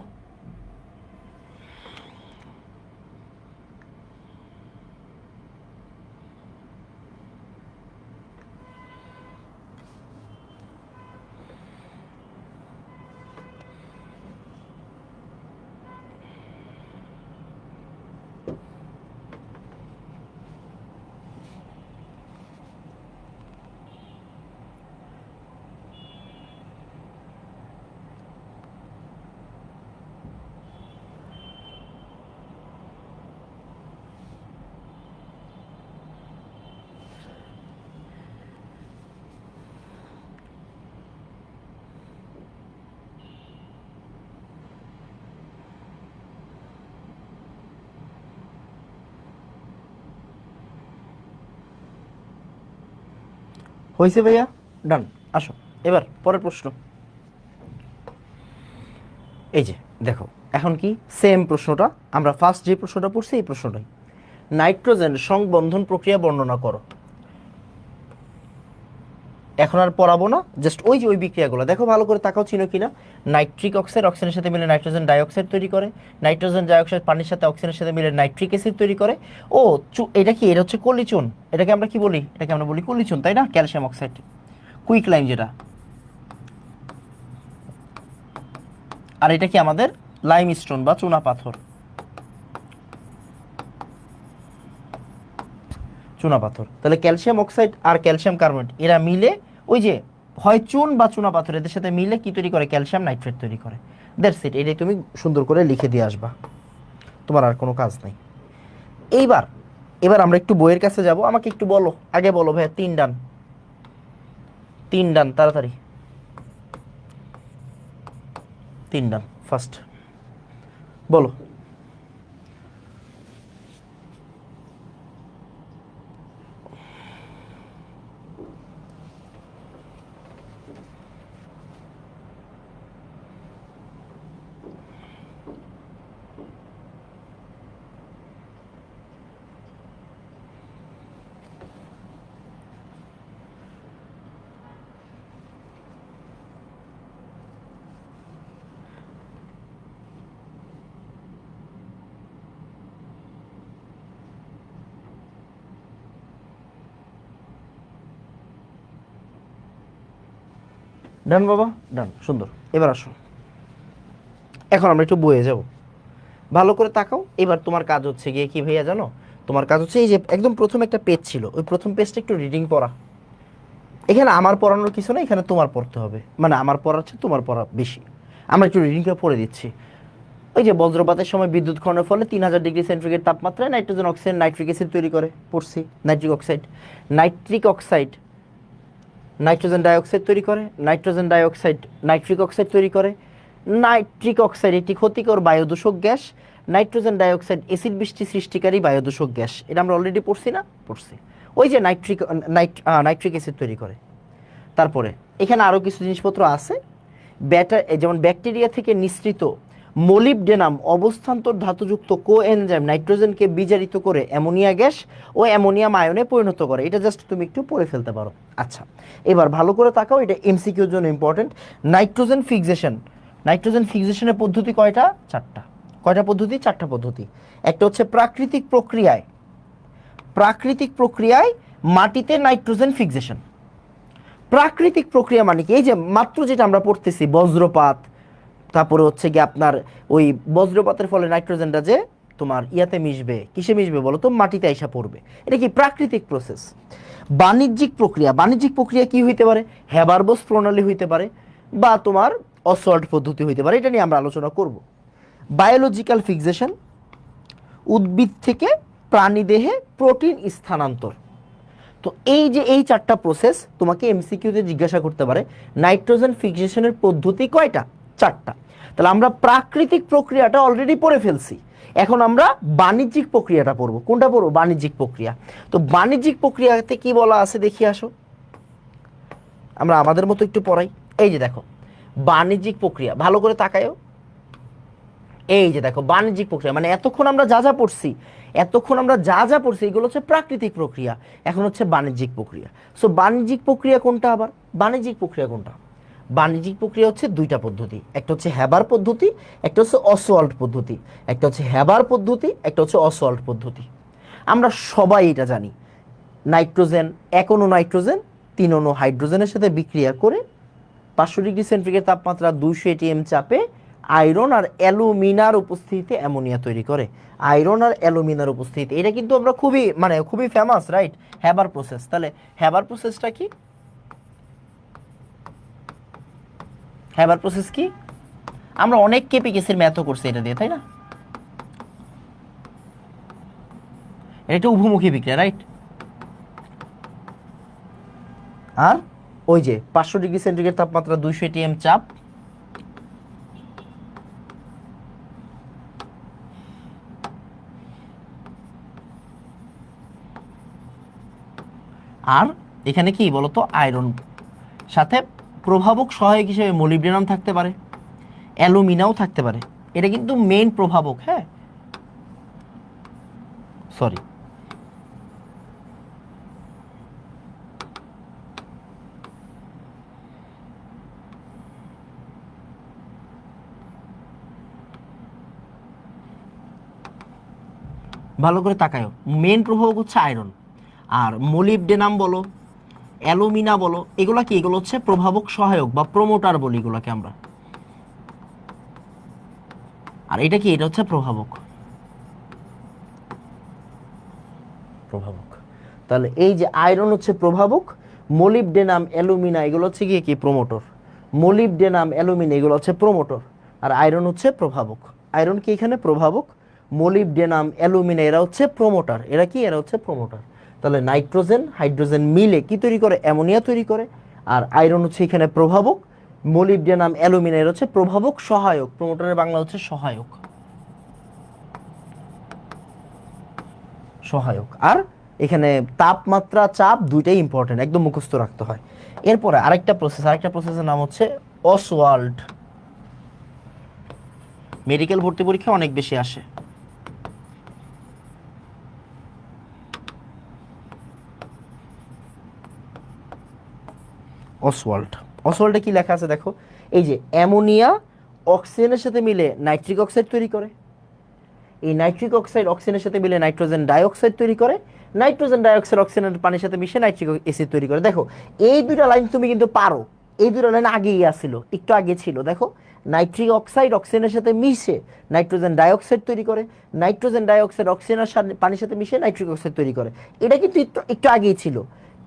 S1: হয়েছে ভাইয়া? ডান। আসো এবার পরের প্রশ্ন। এই যে দেখো, এখন কি সেম প্রশ্নটা, আমরা ফার্স্ট যে প্রশ্নটা পড়ছি এই প্রশ্নটাই। নাইট্রোজেন সংবন্ধন প্রক্রিয়া বর্ণনা করো। এখন আর পড়াবো না, জাস্ট ওই যে ওই বিক্রিয়াগুলো দেখো, ভালো করে তাকাও, চিনো কিনা। নাইট্রিক অক্সাইড অক্সিজেনের সাথে মিলে নাইট্রোজেন ডাইঅক্সাইড তৈরি করে, নাইট্রোজেন ডাইঅক্সাইড পানির সাথে অক্সিজেনের সাথে মিলে নাইট্রিক অ্যাসিড তৈরি করে। ও এটা কি, এটা হচ্ছে কলিচুন। এটাকে আমরা কি বলি? এটাকে আমরা বলি কলিচুন, তাই না? ক্যালসিয়াম অক্সাইড, কুইক লাইম যেটা। আর এটা কি আমাদের লাইমস্টোন বা চুনা পাথর। চুনা পাথর, তাহলে ক্যালসিয়াম অক্সাইড আর ক্যালসিয়াম কার্বনেট এরা মিলে ওই যে হয় চুন বা চুনা পাথর, এদের সাথে মিলে কি তৈরি করে? ক্যালসিয়াম নাইট্রেট তৈরি করে। দ্যাটস ইট, এটাই তুমি সুন্দর করে লিখে দিয়ে আসবা, তোমার আর কোনো কাজ নাই। এইবার এবার আমরা একটু বইয়ের কাছে যাব। আমাকে একটু বলো, আগে বলো ভাইয়া, 3 ডান, 3 ডান, তাড়াতাড়ি 3 ডান ফার্স্ট বলো। ডান বাবা, ডান, সুন্দর। এবার আসো, এখন আমরা একটু বইয়ে যাব, ভালো করে তাকাও। এবার তোমার কাজ হচ্ছে গিয়ে কি ভাইয়া জানো? তোমার কাজ হচ্ছে এই যে একদম প্রথম একটা পেজ ছিল, ওই প্রথম পেজটা একটু রিডিং পড়া। এখানে আমার পড়ানোর কিছু না, এখানে তোমার পড়তে হবে, মানে আমার পড়ার চেয়ে তোমার পড়া বেশি। আমরা একটু রিডিংটা পড়ে দিচ্ছি। ওই যে বজ্রপাতের সময় বিদ্যুৎ খননের ফলে 3000 ডিগ্রি সেন্টিগ্রেড তাপমাত্রায় নাইট্রোজেন অক্সাইড নাইট্রিক অ্যাসিড তৈরি করে, পড়ছি। Nitric oxide, nitric oxide nitrogen dioxide তৈরি করে, নাইট্রোজেন ডাইঅক্সাইড নাইট্রিক অক্সাইড তৈরি করে। নাইট্রিক অক্সাইড একটি ক্ষতিকর বায়ুদূষক গ্যাস, নাইট্রোজেন ডাইঅক্সাইড অ্যাসিড বৃষ্টি সৃষ্টিকারী বায়ুদূষক গ্যাস। এটা আমরা অলরেডি পড়ছি না? পড়ছি। ওই যে নাইট্রিক অ্যাসিড তৈরি করে। তারপরে এখানে আরও কিছু জিনিসপত্র আছে। যেমন ব্যাকটেরিয়া থেকে নিঃসৃত মোলিবডেনাম অবস্থান্তর ধাতুযুক্ত কোএনজাইম নাইট্রোজেনকে বিজারিত করে অ্যামোনিয়া গ্যাস ও অ্যামোনিয়াম আয়নে পরিণত করে। এটা জাস্ট তুমি একটু পড়ে ফেলতে পারো। আচ্ছা, এবার ভালো করে তাকাও, এটা এমসিকিউর জন্য ইম্পর্টেন্ট। নাইট্রোজেন ফিক্সেশন, নাইট্রোজেন ফিক্সেশনের পদ্ধতি কয়টা? 4টা। কয়টা পদ্ধতি? 4টা পদ্ধতি। একটা হচ্ছে প্রাকৃতিক প্রক্রিয়ায়, প্রাকৃতিক প্রক্রিয়ায় মাটিতে নাইট্রোজেন ফিক্সেশন। প্রাকৃতিক প্রক্রিয়া মানে কি? এই যে মাত্র যেটা আমরা পড়তেছি, বজ্রপাত, তারপরে হচ্ছে কি আপনার ওই বজ্রপাতের ফলে নাইট্রোজেনটা যে তোমার ইয়াতে মিশবে, কিসে মিশবে বলো তো? মাটিতে আইসা পড়বে। এটা কি প্রাকৃতিক প্রসেস। বাণিজ্যিক প্রক্রিয়া, বাণিজ্যিক প্রক্রিয়া কি হইতে পারে? হ্যাবারবোস প্রণালী হইতে পারে, বা তোমার অসল্ট পদ্ধতি হইতে পারে। এটা নিয়ে আমরা আলোচনা করব। বায়োলজিক্যাল ফিক্সেশন, উদ্ভিদ থেকে প্রাণীদেহে প্রোটিন স্থানান্তর। তো এই যে এই 4টা প্রসেস তোমাকে এমসিকিউতে জিজ্ঞাসা করতে পারে, নাইট্রোজেন ফিক্সেশনের পদ্ধতি কয়টা? 4টা। তাহলে আমরা প্রাকৃতিক প্রক্রিয়াটা অলরেডি পড়ে ফেলছি, এখন আমরা বাণিজ্যিক প্রক্রিয়াটা পড়বো। কোনটা পড়বো? বাণিজ্যিক প্রক্রিয়া। তো বাণিজ্যিক প্রক্রিয়াতে কি বলা আছে দেখি আসো, আমরা আমাদের মতো একটু পড়াই। এই যে দেখো বাণিজ্যিক প্রক্রিয়া, ভালো করে তাকায়ও। এই যে দেখো বাণিজ্যিক প্রক্রিয়া মানে এতক্ষণ আমরা যা যা পড়ছি, এতক্ষণ আমরা যা যা পড়ছি এগুলো হচ্ছে প্রাকৃতিক প্রক্রিয়া, এখন হচ্ছে বাণিজ্যিক প্রক্রিয়া। সো বাণিজ্যিক প্রক্রিয়া কোনটা আবার? বাণিজ্যিক প্রক্রিয়া কোনটা? বাণিজ্যিক প্রক্রিয়া হচ্ছে 2টা পদ্ধতি, একটা হচ্ছে হ্যাবার পদ্ধতি, একটা হচ্ছে অসওয়াল্ট পদ্ধতি। একটা হচ্ছে হ্যাবার পদ্ধতি, একটা হচ্ছে অসওয়াল্ট পদ্ধতি। আমরা সবাই এটা জানি, নাইট্রোজেন, 1 অণু নাইট্রোজেন 3 অণু হাইড্রোজেনের সাথে বিক্রিয়া করে 500 ডিগ্রি সেন্টিগ্রেড তাপমাত্রা 200 ATM চাপে আয়রন আর অ্যালুমিনার উপস্থিতিতে অ্যামোনিয়া তৈরি করে। আয়রন আর অ্যালুমিনার উপস্থিতি, এটা কিন্তু আমরা খুবই ফেমাস, রাইট? হ্যাবার প্রসেস। তাহলে হ্যাবার প্রসেসটা কি? হ্যাবার প্রসেস কি? আমরা অনেক কেপি কেসের ম্যাথও করছি এটা দিয়ে, তাই না? এটা একটা উভমুখী বিক্রিয়া, রাইট? আর ওই যে 500 ডিগ্রি সেন্টিগ্রেড তাপমাত্রা 200 ATM চাপ, আর এখানে কি বলতো, আয়রন, সাথে প্রভাবক সহায়ক হিসেবে মোলিবডেনাম থাকতে পারে, অ্যালুমিনাও থাকতে পারে। এটা কিন্তু মেইন প্রভাবক, হ্যাঁ, সরি। ভালো করে তাকায়ও, মেইন প্রভাবক হচ্ছে আয়রন। আর মোলিবডেনাম বলো, অ্যালুমিনা বলো, এগুলা কি, এগুলো হচ্ছে প্রভাবক সহায়ক বা প্রমোটার বলি এগুলাকে আমরা। আর এটা কি, এটা হচ্ছে প্রভাবক। প্রভাবক। তাহলে এই যে আয়রন হচ্ছে প্রভাবক, মোলিবডেনাম অ্যালুমিনা এগুলো হচ্ছে গিয়ে কি, প্রমোটর। মোলিবডেনাম অ্যালুমিনা এগুলো হচ্ছে প্রমোটর, আর আয়রন হচ্ছে প্রভাবক। আয়রন কি এখানে প্রভাবক, মোলিবডেনাম অ্যালুমিনা এরা হচ্ছে প্রমোটার। এরা কি, এরা হচ্ছে প্রমোটার। তাহলে নাইট্রোজেন হাইড্রোজেন মিলে কি তৈরি করে, অ্যামোনিয়া তৈরি করে। আর আয়রন হচ্ছে এখানে প্রভাবক, মোলিবডেনাম অ্যালুমিনা এর হচ্ছে প্রভাবক সহায়ক। প্রমোটারের বাংলা হচ্ছে সহায়ক। সহায়ক। আর এখানে তাপমাত্রা, চাপ দুইটাই ইম্পর্টেন্ট, একদম মুখস্থ রাখতে হয়। এরপরে আরেকটা প্রসেসের নাম হচ্ছে অসওয়াল্ড। মেডিকেল ভর্তি পরীক্ষা অনেক বেশি আসে। অসওয়াল্ড, অসওয়াল্ডে কি লেখা আছে দেখো, এই যে অ্যামোনিয়া অক্সিজেনের সাথে মিলে নাইট্রিক অক্সাইড তৈরি করে, এই নাইট্রিক অক্সাইড অক্সিজেনের সাথে মিলে নাইট্রোজেন ডাইঅক্সাইড তৈরি করে, নাইট্রোজেন ডাইঅক্সাইড অক্সিজেনের পানির সাথে মিশে নাইট্রিক অ্যাসিড তৈরি করে। দেখো এই দুইটা লাইন তুমি কিন্তু পারো, এই দুটো লাইন আগেই আসছিল, একটু আগে ছিল। দেখো নাইট্রিক অক্সাইড অক্সিজেনের সাথে মিশে নাইট্রোজেন ডাইঅক্সাইড তৈরি করে, নাইট্রোজেন ডাইঅক্সাইড অক্সিজেনের সাথে পানির সাথে মিশে নাইট্রিক অক্সাইড তৈরি করে। এটা কিন্তু একটু একটু আগেই ছিল।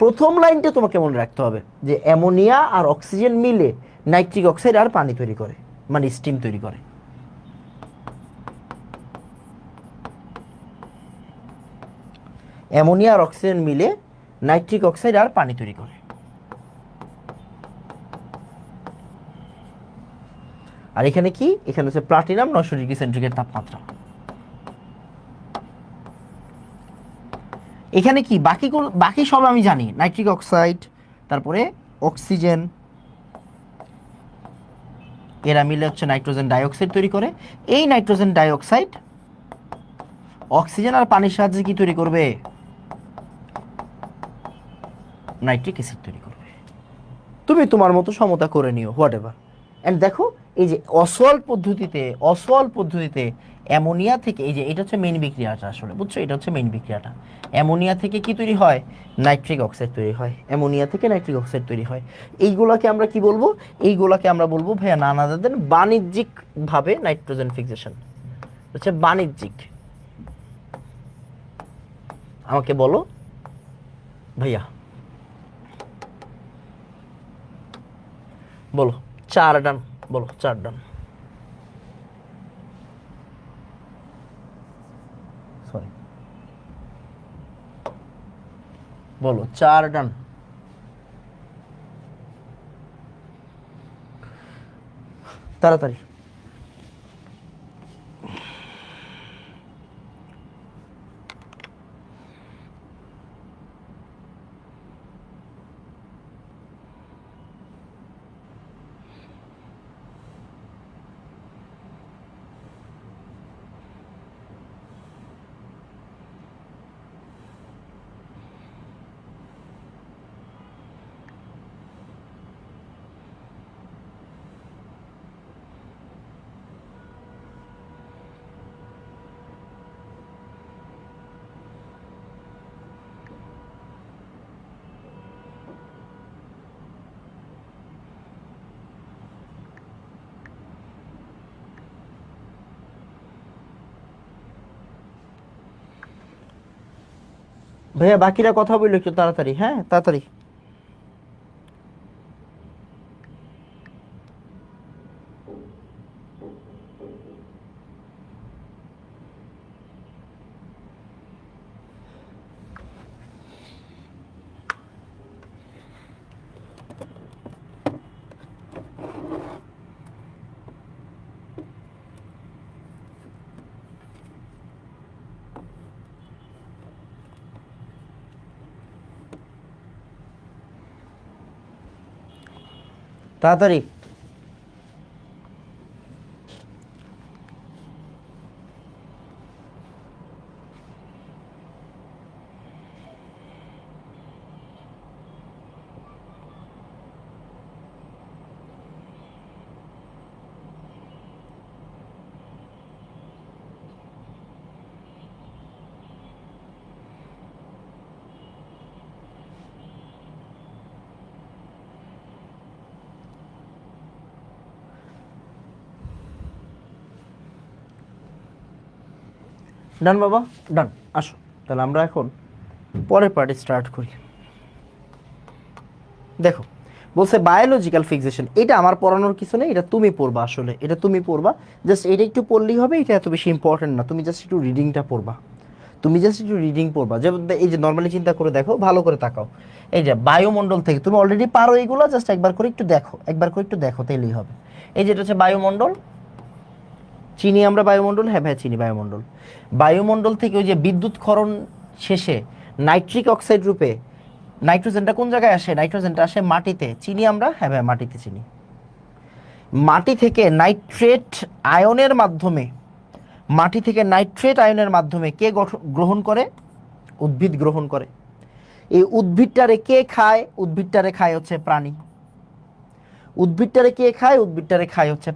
S1: প্রথম লাইনটা তোমাকে মনে রাখতে হবে যে অ্যামোনিয়া আর অক্সিজেন মিলে নাইট্রিক অক্সাইড আর পানি তৈরি করে, মানে স্টিম তৈরি করে। অ্যামোনিয়া আর অক্সিজেন মিলে নাইট্রিক অক্সাইড আর পানি তৈরি করে। আর এখানে কি, এখানে হচ্ছে প্লাটিনাম 900 ডিগ্রি সেন্টিগ্রেড তাপমাত্রা। এখানে কি বাকি সব আমি জানি, নাইট্রিক অক্সাইড, তারপরে অক্সিজেন, এরা মিলে হচ্ছে নাইট্রোজেন ডাইঅক্সাইড তৈরি করে। এই নাইট্রোজেন ডাইঅক্সাইড অক্সিজেন আর পানির সাহায্যে কি তৈরি করবে, নাইট্রিক অ্যাসিড তৈরি করবে। তুমি তোমার মতো সমতা করে নিও, হোয়াট এভার। অ্যান্ড দেখো এই যে অসওয়াল পদ্ধতিতে অ্যামোনিয়া থেকে, এই যে এটা হচ্ছে মেইন বিক্রিয়াটা আসলে, বুঝছো, এটা হচ্ছে মেইন বিক্রিয়াটা। অ্যামোনিয়া থেকে কি তৈরি হয়, নাইট্রিক অক্সাইড তৈরি হয়। অ্যামোনিয়া থেকে নাইট্রিক অক্সাইড তৈরি হয়। এইগুলাকে আমরা কি বলবো, এইগুলাকে আমরা বলবো ভাইয়া নানাদের বাণিজ্যিক ভাবে নাইট্রোজেন ফিক্সেশন, হচ্ছে বাণিজ্যিক। আমাকে বলো ভাইয়া, বলো 4 ডান, বলো 4 ডান, সরি, বলো 4 ডান। তাড়াতাড়ি। ভাইয়া বাকিরা কথা বললো, একটু তাড়াতাড়ি, হ্যাঁ তাড়াতাড়ি। তাড়াতাড়ি। ডান বাবা, ডান। আসো তাহলে আমরা এখন পরের পার্টি স্টার্ট করি। দেখো, বলছে বায়োলজিক্যাল ফিক্সেশন। এটা আমার পড়ানোর কিছু নেই, এটা তুমি পড়বা। আসলে এটা তুমি পড়বা, জাস্ট এটা একটু পড়লেই হবে। এটা এত বেশি ইম্পর্টেন্ট না, তুমি জাস্ট একটু রিডিংটা পড়বা। তুমি জাস্ট একটু রিডিং পড়বা। যেমন এই যে নর্মালি চিন্তা করে দেখো, ভালো করে তাকাও। এই যে বায়ুমণ্ডল থেকে তুমি অলরেডি পারো এইগুলো, জাস্ট একবার করে একটু দেখো, একবার করে একটু দেখো, তাইলেই হবে। এই যেটা হচ্ছে বায়ুমণ্ডল, চিনি আমরা বায়ুমণ্ডল, হ্যাঁ ভাই চিনি বায়ুমণ্ডল। বায়ুমণ্ডল থেকে ওই যে বিদ্যুৎ ক্ষরণ শেষে নাইট্রিক অক্সাইড রূপে নাইট্রোজেনটা কোন জায়গায় আসে? নাইট্রোজেনটা আসে মাটিতে। চিনি আমরা, হ্যাঁ ভাই মাটিতে চিনি। মাটি থেকে নাইট্রেট আয়নের মাধ্যমে, মাটি থেকে নাইট্রেট আয়নের মাধ্যমে কে গ্রহণ করে? উদ্ভিদ গ্রহণ করে। এই উদ্ভিদটারে কে খায়? উদ্ভিদটারে খায় হচ্ছে প্রাণী। উদ্ভিদটারে কে খায়? উদ্ভিদটারে খায় হচ্ছে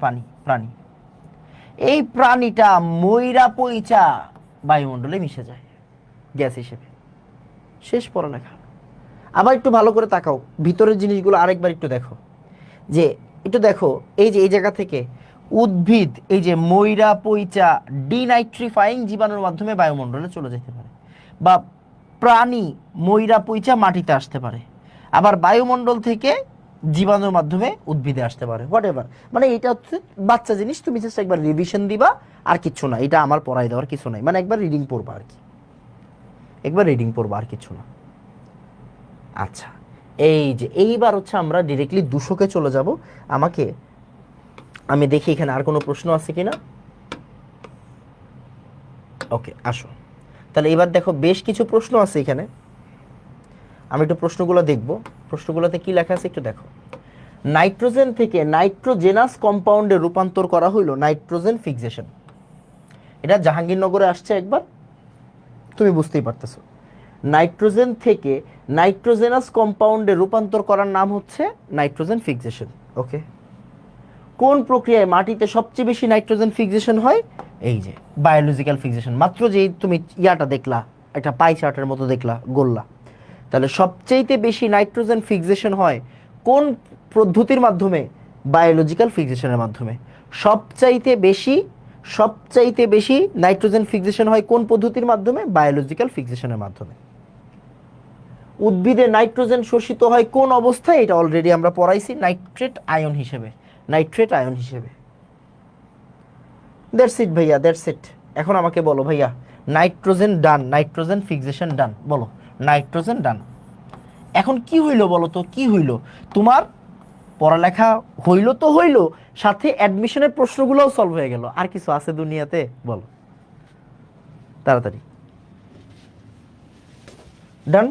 S1: প্রাণী। এই প্রাণীটা মইরা পইচা বায়ুমণ্ডলে মিশে যায় গ্যাস হিসেবে। শেষ পড়ালেখা। আবার একটু ভালো করে তাকাও, ভিতরের জিনিসগুলো আরেকবার একটু দেখো। যে একটু দেখো, এই যে এই জায়গা থেকে উদ্ভিদ এই যে মইরা পইচা ডিনাইট্রিফাইং জীবাণুর মাধ্যমে বায়ুমণ্ডলে চলে যেতে পারে, বা প্রাণী মইরা পইচা মাটিতে আসতে পারে, আবার বায়ুমণ্ডল থেকে জীবাণুর মাধ্যমে উদ্ভিদে আসতে পারে, হোয়াট এভার। মানে এটা হচ্ছে বাচ্চা জিনিস, তুমি জাস্ট একবার রিভিশন দিবা, আর কিছু না। এটা আমার পড়াই দেওয়ার কিছু নাই, মানে একবার রিডিং পড়বা আর কি, একবার রিডিং পড়বা, আর কিছু না। আচ্ছা, এই যে এইবার হচ্ছে আমরা ডিরেক্টলি 200-কে চলে যাব। আমাকে আমি দেখি এখানে আর কোনো প্রশ্ন আছে কিনা। ওকে, আসো তাহলে এবার দেখো, বেশ কিছু প্রশ্ন আছে এখানে। আমি একটু প্রশ্নগুলো দেখব। প্রশ্নগুলোতে কি লেখা আছে একটু দেখো। নাইট্রোজেন থেকে নাইট্রোজেনাস কম্পাউন্ডে রূপান্তর করা হইল নাইট্রোজেন ফিক্সেশন। এটা জাহাঙ্গীরনগরে আসছে একবার, তুমি বুঝতেই পারতেছো। নাইট্রোজেন থেকে নাইট্রোজেনাস কম্পাউন্ডে রূপান্তর করার নাম হচ্ছে নাইট্রোজেন ফিক্সেশন। ওকে, কোন প্রক্রিয়ায় মাটিতে সবচেয়ে বেশি নাইট্রোজেন ফিক্সেশন হয়? এই যে বায়োলজিক্যাল ফিক্সেশন। মাত্র যেই তুমি ইয়াটা দেখলা, একটা পাই চার্টের মতো দেখলা, গোল্লা, তাহলে সবচেয়ে বেশি নাইট্রোজেন ফিক্সেশন হয় কোন পদ্ধতির মাধ্যমে? বায়োলজিক্যাল ফিক্সেশনের মাধ্যমে। সবচাইতে বেশি, সবচাইতে বেশি নাইট্রোজেন ফিক্সেশন হয় কোন পদ্ধতির মাধ্যমে? বায়োলজিক্যাল ফিক্সেশনের মাধ্যমে। উদ্ভিদে নাইট্রোজেন শোষিত হয় কোন অবস্থায়? এটা অলরেডি আমরা পড়াইছি, নাইট্রেট আয়ন হিসেবে, নাইট্রেট আয়ন হিসেবে। দ্যাটস ইট ভাইয়া, দ্যাটস ইট। এখন আমাকে বলো ভাইয়া, নাইট্রোজেন ডান, নাইট্রোজেন ফিক্সেশন ডান, বলো নাইট্রোজেন ডান। এখন কি হইল বলো তো, কি হইল? তোমার পড়ালেখা হইল তো হইল, সাথে অ্যাডমিশনের প্রশ্নগুলোও সলভ হয়ে গেল। আর কিছু আছে দুনিয়াতে? বলো তাড়াতাড়ি। ডান।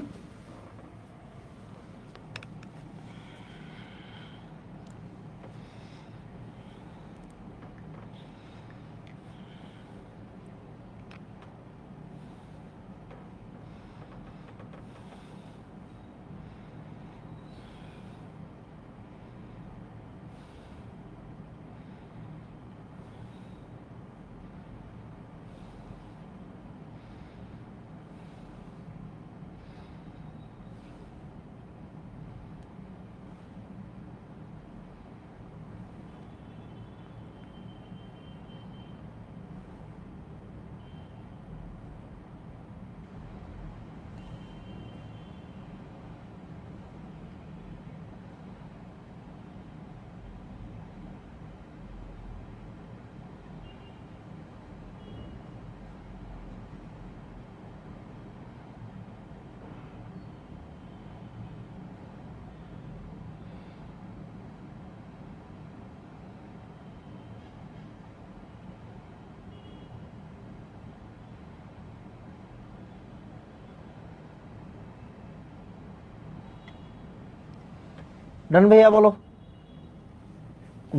S1: ডান ভাইয়া বলো।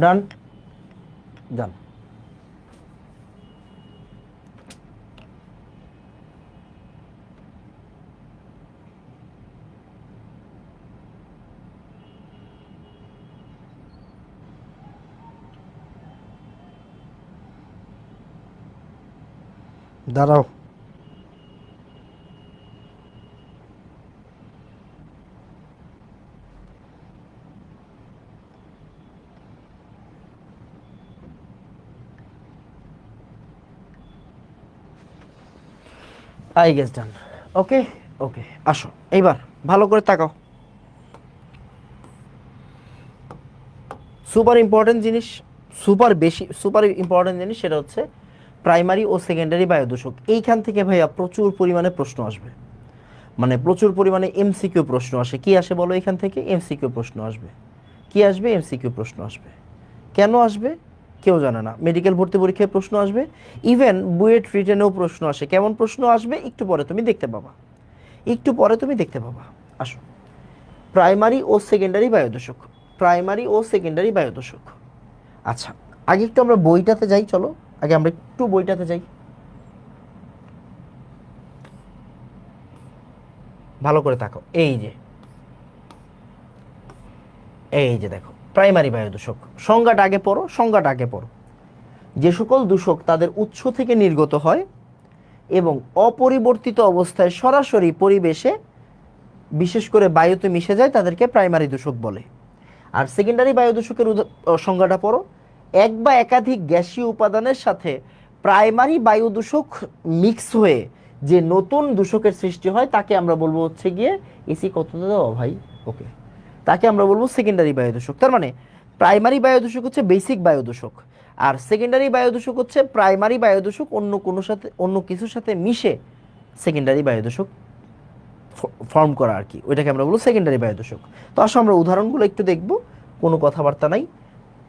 S1: ডান, ডান। দাঁড়াও, আই গেস ডান। ওকে, ওকে, আসো এইবার ভালো করে তাকাও। সুপার ইম্পর্টেন্ট জিনিস, সুপার ইম্পর্টেন্ট জিনিস, সেটা হচ্ছে প্রাইমারি ও সেকেন্ডারি বায়ু দূষক। এইখান থেকে ভাইয়া প্রচুর পরিমাণে প্রশ্ন আসবে, মানে প্রচুর পরিমাণে এমসিকিউ প্রশ্ন আসে। কি আসে বলো? এখান থেকে এমসিকিউ প্রশ্ন আসবে। কি আসবে? এমসিকিউ প্রশ্ন আসবে। কেন আসবে কেউ জানে না। মেডিকেল ভর্তি পরীক্ষায় প্রশ্ন আসবে, ইভেন বুয়েট রিটেনেও প্রশ্ন আসে। কেমন প্রশ্ন আসবে একটু পরে তুমি দেখতে পাবা, একটু পরে তুমি দেখতে পাবা। আসো, প্রাইমারি ও সেকেন্ডারি বায়ুদূষক, প্রাইমারি ও সেকেন্ডারি বায়ুদূষক। আচ্ছা, আগে একটু আমরা বইটাতে যাই, চলো আগে আমরা একটু বইটাতে যাই, ভালো করে তাকাও। এই যে দেখো প্রাইমারি বায়ুদূষক, সংজ্ঞাটা আগে পড়ো, সংজ্ঞাটা আগে পড়ো। যে সকল দূষক তাদের উৎস থেকে নির্গত হয় এবং অপরিবর্তিত অবস্থায় সরাসরি পরিবেশে, বিশেষ করে বায়ুতে মিশে যায়, তাদেরকে প্রাইমারি দূষক বলে। আর সেকেন্ডারি বায়ু দূষকের সংজ্ঞাটা পড়ো। এক বা একাধিক গ্যাসীয় উপাদানের সাথে প্রাইমারি বায়ু দূষক মিক্স হয়ে যে নতুন দূষকের সৃষ্টি হয় তাকে আমরা বলবো হচ্ছে গিয়ে, এসি কত দাও ভাই, ওকে, তাকে আমরা বলবো সেকেন্ডারি বায়ু দূষক। তার মানে প্রাইমারি বায়ু দূষক হচ্ছে বেসিক বায়ু দূষক, আর সেকেন্ডারি বায়ু দূষক হচ্ছে প্রাইমারি বায়ু দূষক অন্য কিছুর সাথে মিশে সেকেন্ডারি বায়ু দূষক ফর্ম করা আর কি, ওইটাকে আমরা বলবো সেকেন্ডারি বায়ু দূষক। তো আসলে আমরা উদাহরণগুলো একটু দেখব, কোনো কথাবার্তা নাই,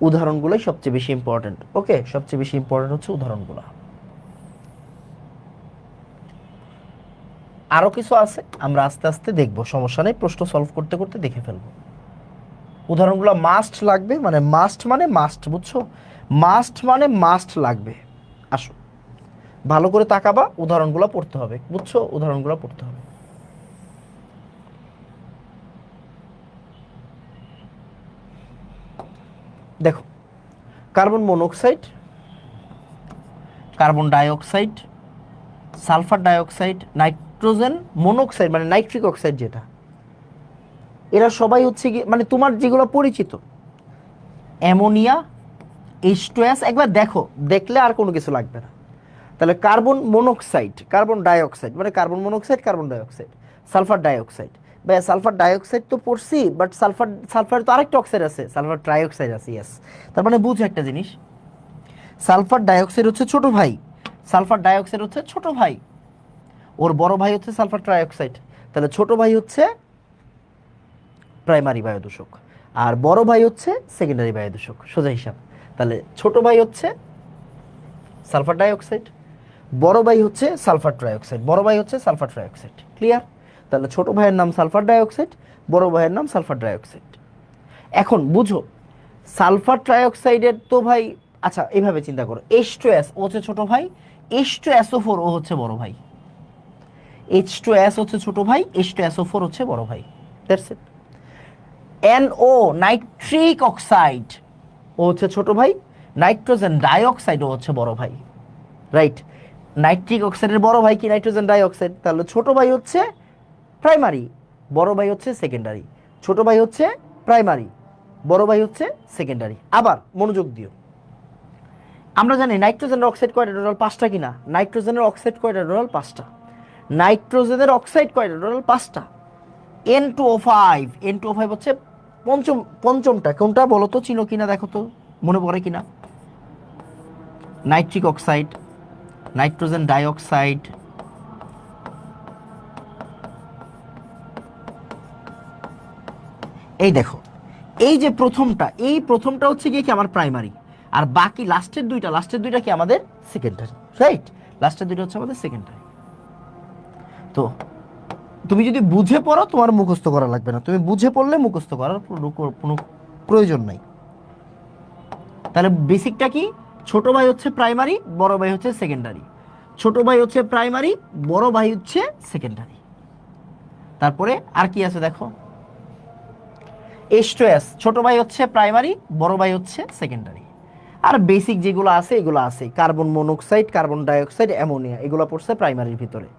S1: উদাহরণগুলোই সবচেয়ে বেশি ইম্পর্টেন্ট। ওকে, সবচেয়ে বেশি ইম্পর্টেন্ট হচ্ছে উদাহরণগুলো। আরও কিছু আছে, আমরা আস্তে আস্তে দেখব, সমস্যা নেই, প্রশ্ন সলভ করতে করতে দেখে ফেলবো। উদাহরণগুলো মাস্ট লাগবে, মানে মাস্ট, বুঝছো? মাস্ট মানে মাস্ট লাগবে। আসো ভালো করে তাকাবা, উদাহরণগুলো পড়তে হবে, বুঝছো? উদাহরণগুলো পড়তে হবে। দেখো, carbon monoxide, carbon dioxide, sulphur dioxide, nitrogen monoxide মানে নাইট্রিক অক্সাইড যেটা, এরা সবাই হচ্ছে কি, মানে তোমার যেগুলো পরিচিত, অ্যামোনিয়া, H2S, একবার দেখো, দেখলে আর কোনো কিছু লাগবে না। তাহলে কার্বন মনোক্সাইড, কার্বন ডাইঅক্সাইড মানে carbon monoxide, carbon dioxide, sulphur dioxide. ভাই সালফার ডাইঅক্সাইড তো পড়ছি, বাট সালফার তো আরেকটা অক্সাইড আছে, সালফার ট্রাইঅক্সাইড আছে, ইয়েস। তার মানে বুঝো একটা জিনিস, সালফার ডাইঅক্সাইড হচ্ছে ছোট ভাই, সালফার ডাইঅক্সাইড হচ্ছে ছোট ভাই, ওর বড় ভাই হচ্ছে সালফার ট্রাইঅক্সাইড। তাহলে ছোট ভাই হচ্ছে প্রাইমারি বায়ুদূষক, আর বড় ভাই হচ্ছে সেকেন্ডারি বায়ুদূষক, সোজা হিসাব। তাহলে ছোট ভাই হচ্ছে সালফার ডাইঅক্সাইড, বড় ভাই হচ্ছে সালফার ট্রাইঅক্সাইড, বড় ভাই হচ্ছে সালফার ট্রাইঅক্সাইড। ক্লিয়ার? তাহলে ছোট ভাইয়ের নাম সালফার ডাইঅক্সাইড, বড় ভাইয়ের নাম সালফার ডাইঅক্সাইড। এখন বুঝো, সালফার ট্রাইঅক্সাইডের তো ভাই, আচ্ছা এইভাবে চিন্তা করো, H2S ও হচ্ছে ছোট ভাই, H2SO4 ও হচ্ছে বড় ভাই, H2S হচ্ছে ছোট ভাই, H2SO4 হচ্ছে বড় ভাই। That's it. NO nitric oxide ও হচ্ছে ছোট ভাই, নাইট্রোজেন ডাইঅক্সাইড ও হচ্ছে বড় ভাই, রাইট? নাইট্রিক অক্সাইডের বড় ভাই কি নাইট্রোজেন ডাইঅক্সাইড, তাহলে ছোট ভাই হচ্ছে প্রাইমারি, বড় ভাই হচ্ছে সেকেন্ডারি, ছোট ভাই হচ্ছে প্রাইমারি, বড় ভাই হচ্ছে সেকেন্ডারি। আবার মনোযোগ দিও, আমরা জানি নাইট্রোজেনের অক্সাইড কয়টা, টোটাল 5টা কিনা, নাইট্রোজেনের অক্সাইড কয়টা, টোটাল 5টা, নাইট্রোজেনের অক্সাইড কয়টা, টোটাল 5টা। N2O5, N2O5 হচ্ছে পঞ্চমটা, কোনটা বলো তো, চিনো কিনা দেখো তো, মনে পড়ে কিনা? নাইট্রিক অক্সাইড, নাইট্রোজেন ডাইঅক্সাইড, এই দেখো, এই যে প্রথমটা, এই প্রথমটা হচ্ছে গিয়ে কি আমার প্রাইমারি, আর বাকি লাস্টের দুইটা কি আমাদের সেকেন্ডারি, রাইট? লাস্টের দুইটা হচ্ছে আমাদের সেকেন্ডারি। তো তুমি যদি বুঝে পড়ো, তোমার মুখস্থ করা লাগবে না, তুমি বুঝে পড়লে মুখস্থ করার কোনো প্রয়োজন নাই। তাহলে বেসিকটা কি, ছোট ভাই হচ্ছে প্রাইমারি, বড় ভাই হচ্ছে সেকেন্ডারি। ছোট ভাই হচ্ছে প্রাইমারি, বড় ভাই হচ্ছে সেকেন্ডারি। তারপরে আর কি আছে দেখো, H2S, ছোট ভাই হচ্ছে প্রাইমারি, বড় ভাই হচ্ছে সেকেন্ডারি। আর বেসিক যেগুলো আছে এগুলো আছে, carbon monoxide, carbon dioxide, ammonia, এগুলো পড়ছে প্রাইমারির ভিতরে।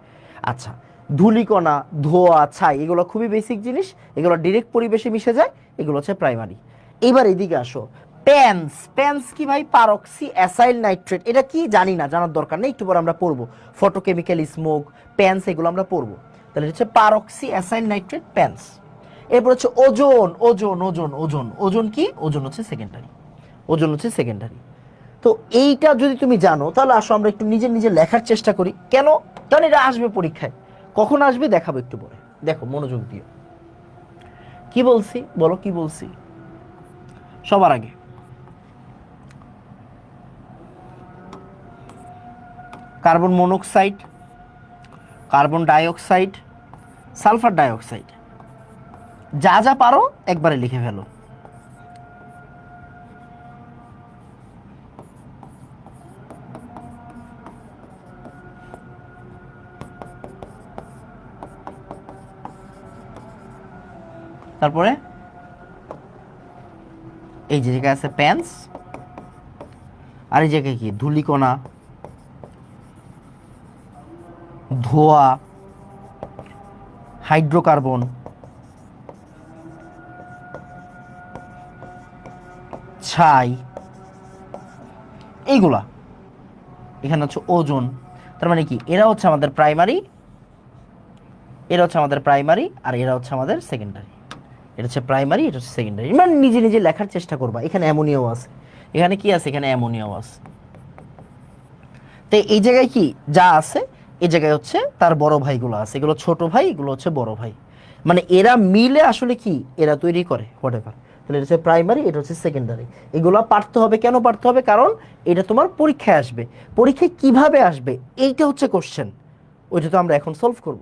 S1: আচ্ছা, ধূলিকণা, ধোঁয়া, ছাই, এগুলো খুবই বেসিক জিনিস, এগুলো ডিরেক্ট পরিবেশে মিশে যায়, এগুলো হচ্ছে প্রাইমারি। এবার এদিকে আসো, প্যান্স। প্যান্স কি ভাই? পারক্সি অ্যাসাইল নাইট্রেট। এটা কি জানি না, জানার দরকার নেই, একটু পরে আমরা পড়বো। ফটোকেমিক্যাল স্মোক, প্যান্স, এগুলো আমরা পড়বো। তাহলে এটা হচ্ছে পারক্সি অ্যাসাইল নাইট্রেট, প্যান্স। এরপর হচ্ছে ozone. Ozone ozone ozone ozone কি? ওজোন হচ্ছে সেকেন্ডারি। ওজোন হচ্ছে সেকেন্ডারি। তো এইটা যদি তুমি জানো, তাহলে আসো আমরা একটু নিজে নিজে লেখার চেষ্টা করি। কেন? কারণ এটা আসবে পরীক্ষায়। কখন আসবে দেখাবো একটু পরে। দেখো মনোযোগ দিয়ে কি বলছি, বলো কি বলছি। সবার আগে carbon monoxide, carbon dioxide, sulphur dioxide, যা যা পারো একবারে লিখে ফেলো। তারপরে এই যে জায়গায় আছে প্যান্স, আর এই জায়গায় কি? ধূলিকণা, ধোঁয়া, হাইড্রোকার্বন, ছাই, এইগুলা। এখানে হচ্ছে ওজোন। তার মানে কি? এরা হচ্ছে আমাদের প্রাইমারি, এরা হচ্ছে আমাদের প্রাইমারি, আর এরা হচ্ছে আমাদের সেকেন্ডারি। এটা হচ্ছে প্রাইমারি, এটা হচ্ছে সেকেন্ডারি। মানে নিজে নিজে লেখার চেষ্টা করবা। এখানে অ্যামোনিয়াও আছে, এখানে কি আছে? এখানে অ্যামোনিয়াও আছে। তো এই জায়গায় কি যা আছে, এই জায়গায় হচ্ছে তার বড় ভাইগুলো আছে, এগুলো ছোট ভাই, এগুলো হচ্ছে বড় ভাই। মানে এরা মিলে আসলে কি এরা তৈরি করে হোয়াটএভার। তাহলে এটা হচ্ছে প্রাইমারি, এটা হচ্ছে সেকেন্ডারি। এগুলো পারতে হবে। কেন পারতে হবে? কারণ এটা তোমার পরীক্ষায় আসবে। পরীক্ষায় কিভাবে আসবে এইটা হচ্ছে কোশ্চেন। ওইটা তো আমরা এখন সলভ করব।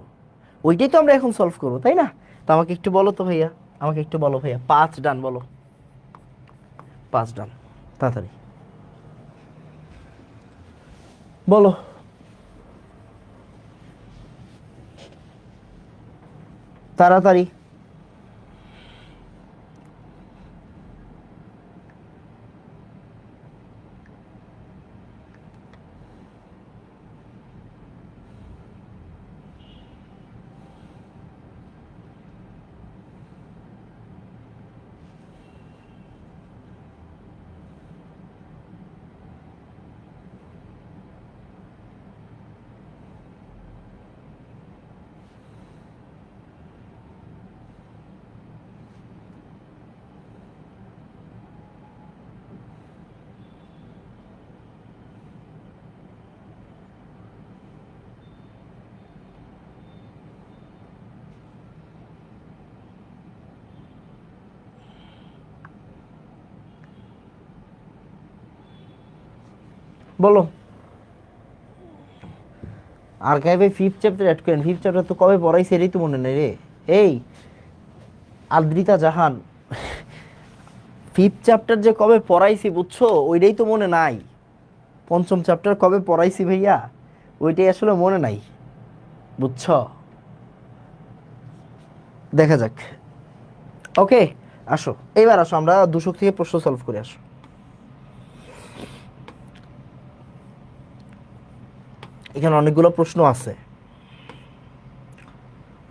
S1: ওইটাই তো আমরা এখন সলভ করবো, তাই না? তো আমাকে একটু বলো তো ভাইয়া, আমাকে একটু বলো ভাইয়া, 5 ডান বলো, 5 ডান, তাড়াতাড়ি বলো। তাড়াতাড়ি। বলো। আর্কাইভে 5th চ্যাপ্টার অ্যাড করেন। 5th চ্যাপ্টার তো কবে পড়াইছে এটাই তো মনে নেই রে। এই আদ্রিতা জাহান, 5th চ্যাপ্টার যে কবে পড়াইছি বুঝছো, ওইটাই তো মনে নাই। 5ম চ্যাপ্টার কবে পড়াইছি ভাইয়া, ওইটাই আসলে মনে নাই, বুঝছো? দেখা যাক। ওকে, আসো এবার আসো আমরা দূষক থেকে প্রশ্ন সলভ করে আসো। এখানে অনেকগুলো প্রশ্ন আছে,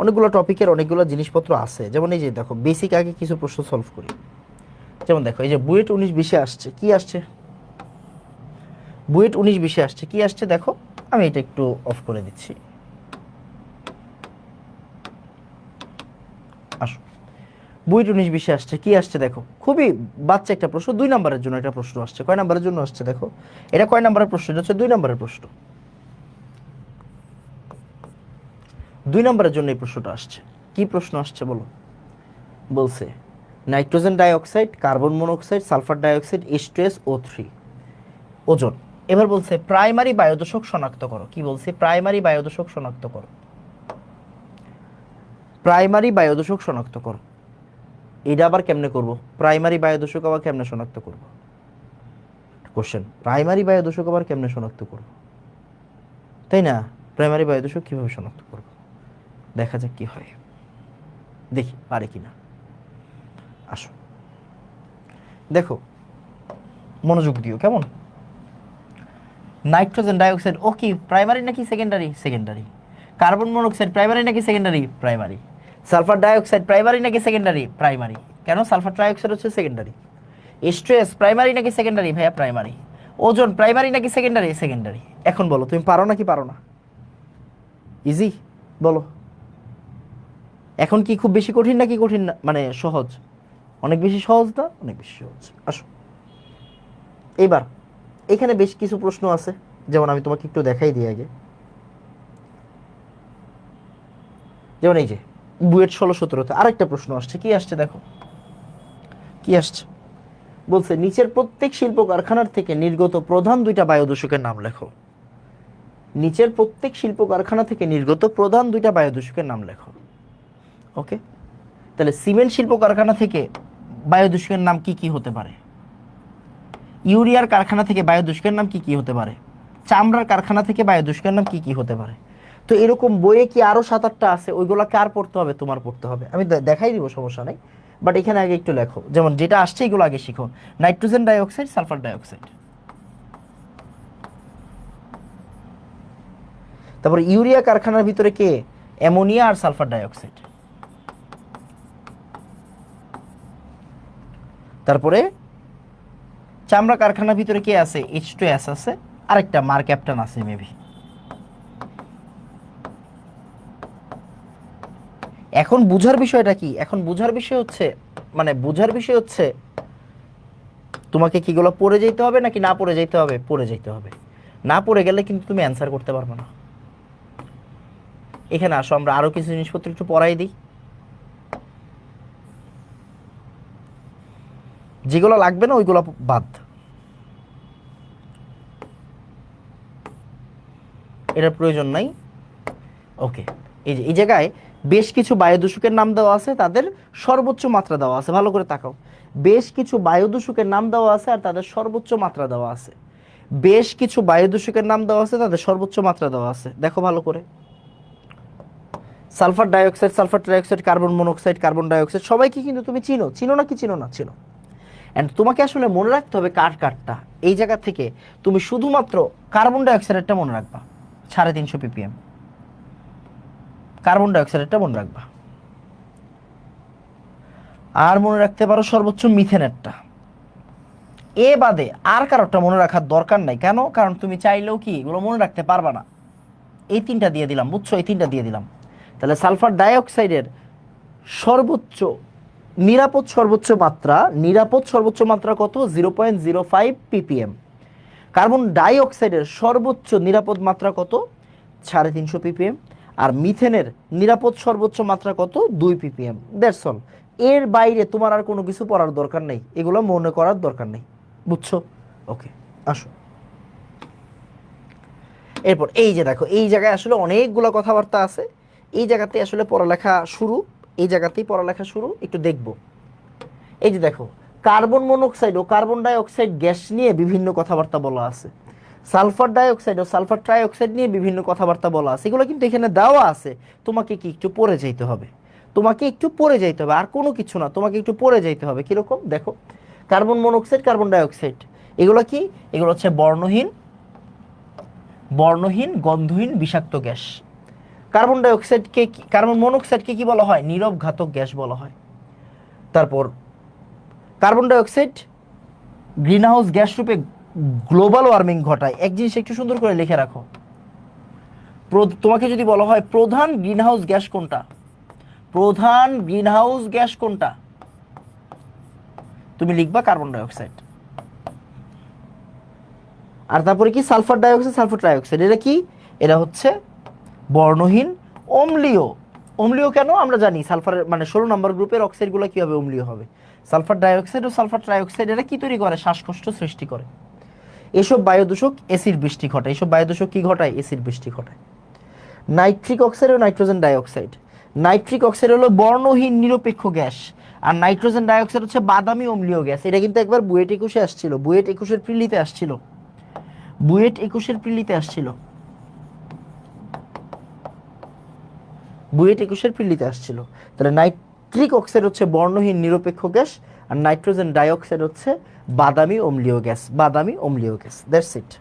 S1: অনেকগুলো টপিকের অনেকগুলো জিনিসপত্র আছে। যেমন এই যে দেখো, বেসিক আগে কিছু প্রশ্ন সলভ করি। যেমন দেখো, এই যে বুয়েট 19-20 আসছে, কি আসছে? বুয়েট 19-20 আসছে, কি আসছে দেখো। আমি এটা একটু অফ করে দিচ্ছি। আসো, বুয়েট 19-20 আসছে, কি আসছে দেখো। খুবই বাচ্চা একটা প্রশ্ন, 2 নম্বরের জন্য এটা প্রশ্ন আসছে। কয় নম্বরের জন্য আসছে দেখো? এটা কয় নম্বরের প্রশ্ন? এটা হচ্ছে 2 নম্বরের প্রশ্ন। 2 নম্বরের জন্য এই প্রশ্নটা আসছে। কি প্রশ্ন আসছে বলো? বলছে nitrogen dioxide, carbon monoxide, sulphur dioxide, H2SO3, ozone. এবার বলছে প্রাইমারি বায়ুদূষক শনাক্ত করো। কি বলছে? প্রাইমারি বায়ুদূষক শনাক্ত করো। প্রাইমারি বায়ুদূষক শনাক্ত করো। এটা আবার কেমনে করব? প্রাইমারি বায়ুদূষক আবার কেমনে শনাক্ত করব? কোশ্চেন, প্রাইমারি বায়ু দূষক আবার কেমনে শনাক্ত করব, তাই না? প্রাইমারি বায়ু দূষক কিভাবে শনাক্ত করব, দেখা যাক কি হয়, দেখি পারে কিনা। আসো দেখো, মনোযোগ দিও কেমন। নাইট্রোজেন ডাইঅক্সাইড ও কি প্রাইমারি নাকি secondary? Secondary. Carbon monoxide primary নাকি secondary? Primary. Sulphur dioxide primary নাকি সেকেন্ডারি? প্রাইমারি। কেন? সালফার ট্রাইঅক্সাইড হচ্ছে সেকেন্ডারি। স্ট্রেস প্রাইমারি নাকি সেকেন্ডারি? ভাইয়া প্রাইমারি। ওজন প্রাইমারি নাকি সেকেন্ডারি? সেকেন্ডারি। এখন বলো তুমি পারো নাকি পারো না? ইজি, বলো। এখন কি খুব বেশি কঠিন নাকি কঠিন না, মানে সহজ? অনেক বেশি সহজ না? অনেক বেশি সহজ। আসো এইবার এখানে বেশ কিছু প্রশ্ন আছে, যেমন আমি তোমাকে একটু দেখাই দিই আগে। যেমন এই যে বুয়েট 16-17-তে আরেকটা প্রশ্ন আসছে, কি আসছে দেখো, কি আসছে বলছে নিচের প্রত্যেক শিল্প কারখানার থেকে নির্গত প্রধান দুইটা বায়ু দূষকের নাম লেখো। নিচের প্রত্যেক শিল্প কারখানা থেকে নির্গত প্রধান দুইটা বায়ু দূষকের নাম লেখো। ওকে, তাহলে সিমেন্ট শিল্প কারখানা থেকে বায়ু দূষকের নাম কি কি হতে পারে? ইউরিয়ার কারখানা থেকে বায়ু দূষকের নাম কি কি হতে পারে? চামড়ার কারখানা থেকে বায়ু দূষকের নাম কি কি হতে পারে? তো এরকম বইয়ে কি আরো 7-8টা আছে, ওইগুলা কার পড়তে হবে? তোমার পড়তে হবে। আমি দেখাই দিব, সমস্যা নাই, বাট এখানে আগে একটু লেখো, যেমন যেটা আসছে এগুলো আগে শিখো। Nitrogen dioxide, sulphur dioxide. তারপর ইউরিয়া কারখানার ভিতরে কে? অ্যামোনিয়া আর সালফার ডাইঅক্সাইড। তারপরে চামড়া কারখানার ভিতরে কে আছে? H2S আছে, আরেকটা মার ক্যাপ্টান আছে মেবি। এখন বুঝার বিষয়টা কি? এখন বুঝার বিষয় হচ্ছে, মানে বুঝার বিষয় হচ্ছে তোমাকে কিগুলো পড়ে যেতে হবে নাকি না পড়ে যেতে হবে? পড়ে যেতে হবে। না পড়ে গেলে কিন্তু তুমি অ্যান্সার করতে পারবে না। এখানে আসো, আমরা আরো কিছু জিনিসপত্র একটু পড়াই দিই, যেগুলো লাগবে না ওইগুলো বাদ। এটার প্রয়োজন নাই। ওকে, এই যে এই জায়গায় বেশ কিছু বায়ু দূষকের নাম দেওয়া আছে, তাদের সর্বোচ্চ মাত্রা দেওয়া আছে, ভালো করে তাকাও। বেশ কিছু বায়ু দূষকের নাম দেওয়া আছে আর তাদের সর্বোচ্চ মাত্রা দেওয়া আছে। বেশ কিছু বায়ু দূষকের নাম দেওয়া আছে, তাদের সর্বোচ্চ মাত্রা দেওয়া আছে, দেখো ভালো করে। Sulphur dioxide, sulphur trioxide, carbon monoxide, carbon dioxide, সবাইকে কিন্তু তুমি চিনো, চিনো নাকি চিনো না? চিনো। অ্যান্ড তোমাকে আসলে মনে রাখতে হবে কার কারটা। এই জায়গা থেকে তুমি শুধুমাত্র কার্বন ডাইঅক্সাইডেরটা মনে রাখবা, 350 ppm। কার্বন ডাইঅক্সাইডেরটা মনে রাখবা। আর মনে রাখতে পারো সর্বোচ্চ মিথেনেরটা। এ বাদে আর কারোরটা মনে রাখার দরকার নাই। কেন? কারণ তুমি চাইলেও কি এগুলো মনে রাখতে পারবা না। এই তিনটা দিয়ে দিলাম, বুঝছো? এই তিনটা দিয়ে দিলাম। তাহলে সালফার ডাইঅক্সাইডের সর্বোচ্চ নিরাপদ সর্বোচ্চ মাত্রা, নিরাপদ সর্বোচ্চ মাত্রা কত? 0.05 ppm। কার্বন ডাইঅক্সাইডের সর্বোচ্চ নিরাপদ মাত্রা কত? 350 ppm। আর মিথেনের নিরাপদ সর্বোচ্চ মাত্রা কত? 2 ppm। That's all. এর বাইরে তোমার আর কোনো কিছু পড়ার দরকার নেই, এগুলো মনে করার দরকার নেই, বুঝছো? ওকে, আসো এরপর এই যে দেখো, এই জায়গায় আসলে অনেকগুলো কথাবার্তা আছে। এই জায়গাতে আসলে পড়ালেখা শুরু, এই জায়গাতেই পড়ালেখা শুরু, একটু দেখবো। এই যে দেখো, কার্বন মনোক্সাইড ও কার্বন ডাইঅক্সাইড গ্যাস নিয়ে বিভিন্ন কথাবার্তা বলা আছে। সালফার ডাইঅক্সাইড ও সালফার ট্রাইঅক্সাইড নিয়ে বিভিন্ন কথাবার্তা বলা আছে। এগুলো কিন্তু এখানে দেওয়া আছে, তোমাকে কি একটু পড়ে যাইতে হবে। তোমাকে একটু পড়ে যাইতে হবে, আর কোনো কিছু না, তোমাকে একটু পড়ে যাইতে হবে। কিরকম দেখো, কার্বন মনোক্সাইড, কার্বন ডাইঅক্সাইড, এগুলো কি? এগুলো হচ্ছে বর্ণহীন, বর্ণহীন গন্ধহীন বিষাক্ত গ্যাস। কার্বন ডাইঅক্সাইডকে, কার্বন মনোক্সাইডকে কি বলা হয়? নীরব ঘাতক গ্যাস বলা হয়। তারপর কার্বন ডাইঅক্সাইড গ্রিনহাউস গ্যাস রূপে গ্লোবাল ওয়ার্মিং ঘটায়। এক জিনিস একটু সুন্দর করে লিখে রাখো, তোমাকে যদি বলা হয় প্রধান গ্রিনহাউস গ্যাস কোনটা, প্রধান গ্রিনহাউস গ্যাস কোনটা, তুমি লিখবা কার্বন ডাইঅক্সাইড। আর তারপরে কি? সালফার ডাইঅক্সাইড, সালফার ট্রাইঅক্সাইড, এটা কি? এটা হচ্ছে বর্ণহীন অম্লীয়। অম্লীয় কেন? আমরা জানি সালফার মানে 16 নম্বর গ্রুপের অক্সাইডগুলো কি হবে? অম্লীয় হবে। সালফার ডাইঅক্সাইড ও সালফার ট্রাইঅক্সাইড এরা কি তৈরি করে? শ্বাসকষ্ট সৃষ্টি করে। এসব বায়ু দূষক এসিড বৃষ্টি ঘটায়। এসব বায়ু দূষক কি ঘটায়? এসিড বৃষ্টি ঘটায়। নাইট্রিক অক্সাইড ও নাইট্রোজেন ডাইঅক্সাইড, নাইট্রিক অক্সাইড হলো বর্ণহীন নিরপেক্ষ গ্যাস, আর নাইট্রোজেন ডাইঅক্সাইড হচ্ছে বাদামি অম্লীয় গ্যাস। এটা কিন্তু একবার বুয়েট 21-এ আসছিল, বুয়েট 21-এর প্রিলিতে আসছিল, বুয়েট 21-এর প্রিলিতে আসছিল, বুয়েট 21-এর প্রিলিতে আসছিল। তাহলে নাইট্রিক অক্সাইড হচ্ছে বর্ণহীন নিরপেক্ষ গ্যাস, আর নাইট্রোজেন ডাইঅক্সাইড হচ্ছে বাদামি অম্লীয় গ্যাস, বাদামি অম্লীয় গ্যাস। That's it.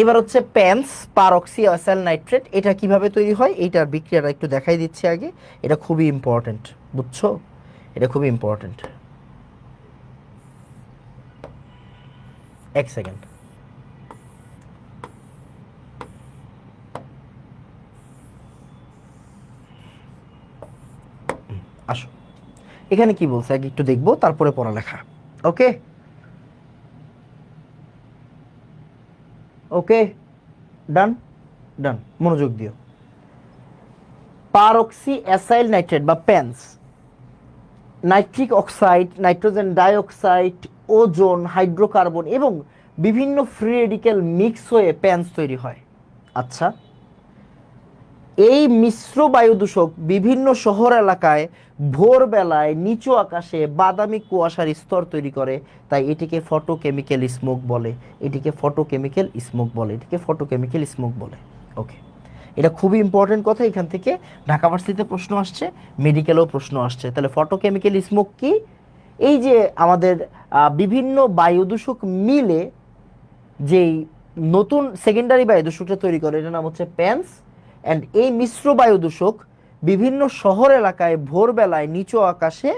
S1: এবার হচ্ছে প্যান্স পারঅক্সি অ্যাসাইল নাইট্রেট। এটা কিভাবে তৈরি হয় এইটার বিক্রিয়াটা একটু দেখাই দিচ্ছি আগে, এটা খুবই ইম্পর্টেন্ট, বুঝছো? এটা খুবই ইম্পর্টেন্ট। এক সেকেন্ড। আসো, এখানে কি বলছে আগে একটু দেখবো, তারপরে পড়ালেখা। ওকে ওকে, ডান ডান, মনোযোগ দিও। পারঅক্সি অ্যাসাইল নাইট্রেট বা pans, nitric oxide, nitrogen dioxide, ozone, hydrocarbon এবং বিভিন্ন ফ্রি রেডিক্যাল মিক্স হয়ে প্যান্স তৈরি হয়। আচ্ছা, এই মিশ্র বায়ু দূষক বিভিন্ন শহর এলাকায় ভোরবেলায় নিচু আকাশে বাদামি কুয়াশার স্তর তৈরি করে, তাই এটিকে ফটোকেমিক্যাল স্মোক বলে, এটিকে ফটোকেমিক্যাল স্মোক বলে, এটিকে ফটোকেমিক্যাল স্মোক বলে। ওকে, এটা খুবই ইম্পর্টেন্ট কথা, এখান থেকে ঢাকা ভার্সিটিতে প্রশ্ন আসছে, মেডিকেলেও প্রশ্ন আসছে। তাহলে ফটোকেমিক্যাল স্মোক কি? এই যে আমাদের বিভিন্ন বায়ু দূষক মিলে যেই নতুন সেকেন্ডারি বায়ু দূষকটা তৈরি করে, এটার নাম হচ্ছে প্যান্স। অ্যান্ড এই মিশ্র বায়ু দূষক বিভিন্ন শহর এলাকায় ভোরবেলায় নিচু আকাশে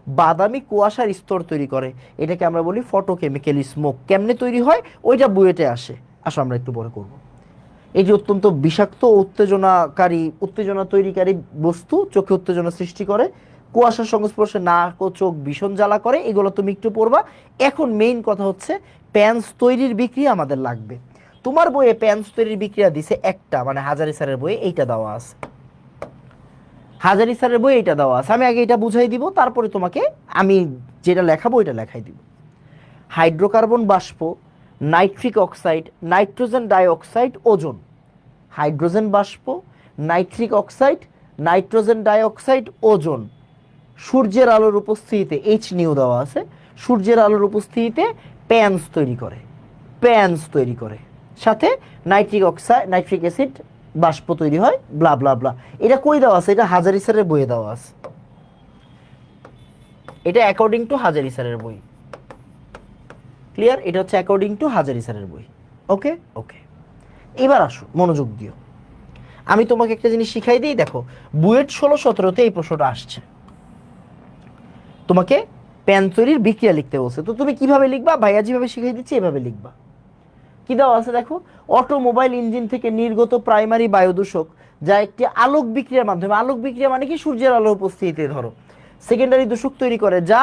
S1: বাদামি কুয়াশার স্তর তৈরি করে, এটাকে আমরা বলি ফটোকেমিক্যাল স্মোক। কেমনে তৈরি হয় ওইটা বুয়েটে আসে, আসো আমরা একটু পরে করব। এই যে অত্যন্ত বিষাক্ত উত্তেজনাকারী, উত্তেজনা তৈরিকারী বস্তু, চোখে উত্তেজনা সৃষ্টি করে, কুয়াশার সংস্পর্শে নাক ও চোখ ভীষণ জ্বালা করে, এগুলো তুমি একটু পড়বা। এখন মেইন কথা হচ্ছে প্যান্স তৈরির বিক্রিয়া আমাদের লাগবে। তোমার বইয়ে প্যান্স তৈরির বিক্রিয়া দিছে একটা, মানে হাজারি স্যারের বইয়ে এইটা দেওয়া আছে, হাজারি স্যারের বই এইটা দেওয়া আছে। আমি আগে এটা বুঝাই দিব, তারপরে তোমাকে আমি যেটা লেখাবো এটা লেখাই দিব। হাইড্রোকার্বন বাষ্প, nitric oxide, nitrogen dioxide, ozone. Hydrogen বাষ্প, nitric oxide, nitrogen dioxide, ozone. সূর্যের আলোর উপস্থিতিতে, এইচ নিউ দেওয়া আছে, সূর্যের আলোর উপস্থিতিতে প্যান্স তৈরি করে, প্যান্স তৈরি করে, সাথে নাইট্রিক অক্সাইড, নাইট্রিক অ্যাসিড বাষ্প তৈরি হয়, ব্লা ব্লা ব্লা। এটা কই দেওয়া আছে? এটা হাজারি স্যারের বইয়ে দেওয়া আছে, এটা অ্যাকর্ডিং টু হাজারি স্যারের বই। ক্লিয়ার? এটা হচ্ছে অ্যাকর্ডিং টু হাজারি স্যারের বই। ওকে ওকে, এবার আসো মনোযোগ দিও। আমি তোমাকে একটা জিনিস শিখাই দিই, দেখো বুয়েট 16-17-তে এই প্রশ্নটা আসছে, তোমাকে প্যান তৈরির বিক্রিয়া লিখতে বলছে। তো তুমি কিভাবে লিখবা? ভাইয়া যেভাবে শিখাই দিচ্ছি এভাবে লিখবা। কি দেওয়া আছে দেখো, অটোমোবাইল ইঞ্জিন থেকে নির্গত প্রাইমারি বায়ুদূষক যা একটি আলোক বিক্রিয়ার মাধ্যমে, আলোক বিক্রিয়া মানে কি? সূর্যের আলোর উপস্থিতিতে ধরো, সেকেন্ডারি দূষক তৈরি করে, যা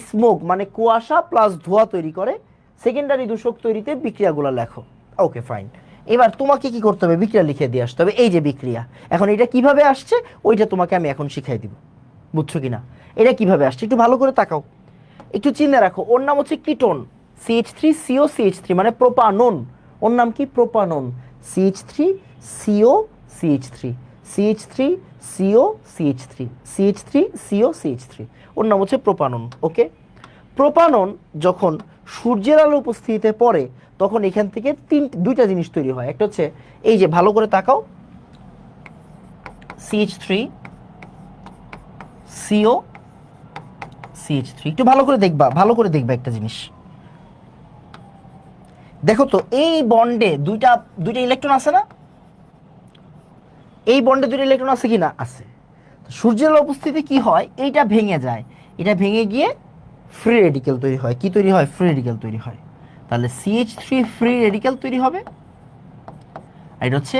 S1: স্মোক মানে কুয়াশা প্লাস ধোঁয়া তৈরি করে। সেকেন্ডারি দূষক তৈরিতে বিক্রিয়াগুলো লেখো। ওকে ফাইন, এবার তোমাকে কি করতে হবে? বিক্রিয়া লিখে দিয়ে আসতে হবে। এই যে বিক্রিয়া, এখন এটা কিভাবে আসছে ওইটা তোমাকে আমি এখন শিখাই দিব, বুঝছো কিনা? এটা কিভাবে আসছে একটু ভালো করে তাকাও, একটু চিন্তা রাখো। ওর নাম হচ্ছে কিটোন, CH3CO CH3 মানে প্রোপানন। ওর নাম কি? Propanone. CH3CO CH3, CH3CO CH3, CH3CO CH3, ওর নাম হচ্ছে প্রোপানন। ওকে, প্রোপানন যখন সূর্যের আলো উপস্থিতিতে পড়ে তখন এখান থেকে দুইটা জিনিস তৈরি হয়। একটা হচ্ছে এই যে, ভালো করে তাকাও, CH3CO CH3, একটু ভালো করে দেখবা, ভালো করে দেখবা একটা জিনিস। দেখো তো এই বন্ডে দুইটা দুইটা ইলেকট্রন আছে না? এই বন্ডে দুইটা ইলেকট্রন আছে কি না? আছে। সূর্যের আলোর উপস্থিতিতে কি হয়? এইটা ভেঙে যায়, এটা ভেঙে গিয়ে ফ্রি রেডিক্যাল তৈরি হয়। কি তৈরি হয়? ফ্রি রেডিক্যাল তৈরি হয়। তাহলে CH3 ফ্রি রেডিক্যাল তৈরি হবে, আর এটা হচ্ছে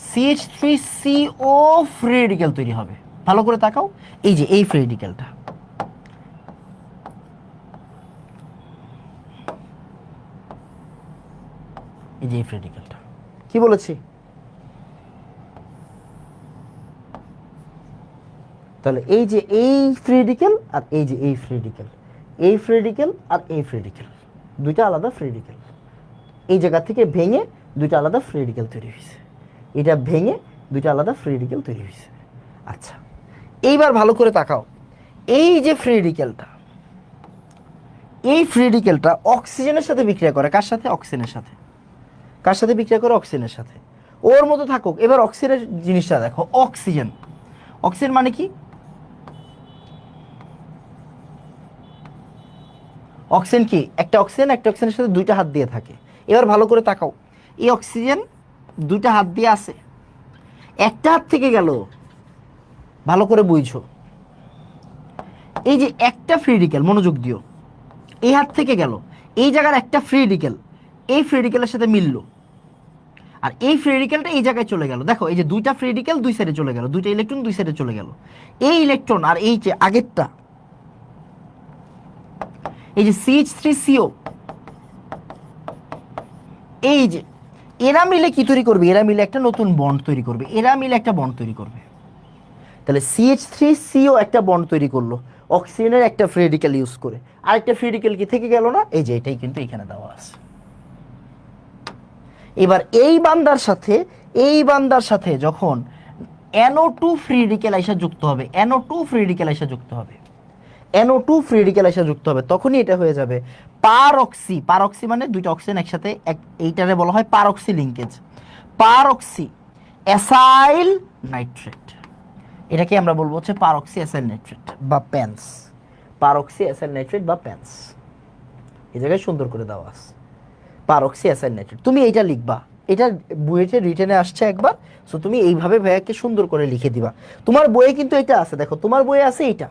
S1: CH3CO ফ্রি রেডিক্যাল তৈরি হবে। ভালো করে তাকাও, এই যে এই ফ্রি রেডিক্যালটা, এই যে এই ফ্রি রেডিক্যালটা, কি বলেছি? তাহলে এই যে এই ফ্রি রেডিক্যাল আর এই যে এই ফ্রি রেডিক্যাল, এই ফ্রি রেডিক্যাল আর এই ফ্রি রেডিক্যাল, দুইটা আলাদা ফ্রি রেডিক্যাল। এই জায়গা থেকে ভেঙে দুইটা আলাদা ফ্রি রেডিক্যাল তৈরি হয়েছে। এটা ভেঙে দুইটা আলাদা ফ্রি রেডিকেল তৈরি হয়েছে। আচ্ছা, এইবার ভালো করে তাকাও, এই যে ফ্রি রেডিকেলটা, এই ফ্রি রেডিকেলটা অক্সিজেনের সাথে বিক্রিয়া করে, কার সাথে? অক্সিজেনের সাথে। কার সাথে বিক্রিয়া করে? অক্সিজেনের সাথে। ওর মতো থাকুক। এবার অক্সিজেনের জিনিসটা দেখো, অক্সিজেন, অক্সিজেন মানে কি? অক্সিজেন কি? একটা অক্সিজেন একটা অক্সিজেনের সাথে দুইটা হাত দিয়ে থাকে। এবার ভালো করে তাকাও, এই অক্সিজেন দুইটা হাত দিয়ে আছে, একটা হাত থেকে গেল, ভালো করে বুঝছো, এই যে একটা ফ্রি রেডিকেল, মনোযোগ দিও, এই হাত থেকে গেল, এই জায়গার একটা ফ্রি রেডিকেল এই ফ্রি রেডিকেলের সাথে মিললো, আর এই ফ্রি রেডিকেলটা এই জায়গায় চলে গেল। দেখো এই যে দুইটা ফ্রি রেডিকেল দুই সাইডে চলে গেল, দুইটা ইলেকট্রন দুই সাইডে চলে গেল। এই ইলেকট্রন আর এই যে আগেরটা, এই যে CH3CO, এই যে এরা মিলে কি তৈরি করবে? এরা মিলে একটা নতুন বন্ড তৈরি করবে, এরা মিলে একটা বন্ড তৈরি করবে। তাহলে CH3CO একটা বন্ড তৈরি করলো অক্সিজেনের একটা ফ্রি রেডিকেল ইউজ করে, আরেকটা ফ্রি রেডিকেল কি থেকে গেল না? এই যে এটাই কিন্তু এখানে দেওয়া আছে। এবার এই বান্দার সাথে যখন NO2 ফ্রি রেডিকেল আইসা যুক্ত হবে, NO2 ফ্রি রেডিকেল আইসা যুক্ত হবে, NO2 ফ্রি রেডিকেল আইসা যুক্ত হবে, তখনই এটা হয়ে যাবে পারঅক্সি। পারঅক্সি মানে দুইটা অক্সিজেন একসাথে, এইটারে বলা হয় পারঅক্সি লিঙ্কেজ, পারঅক্সি অ্যাসাইল নাইট্রেট। এটাকে আমরা বলবো হচ্ছে পারঅক্সি অ্যাসাইল নাইট্রেট বা প্যান্স, পারঅক্সি অ্যাসাইল নাইট্রেট বা প্যান্স। এই জায়গায় সুন্দর করে দেওয়া আছে পারঅক্সি অ্যাসাইল নাইট্রেট। তুমি এইটা লিখবা, এটা বইয়েতে রিটেনে আসছে একবার, সো তুমি এইভাবে ভাইয়াকে সুন্দর করে লিখে দিবা। তোমার বইয়ে কিন্তু এটা আছে, দেখো তোমার বইয়ে আছে এইটা,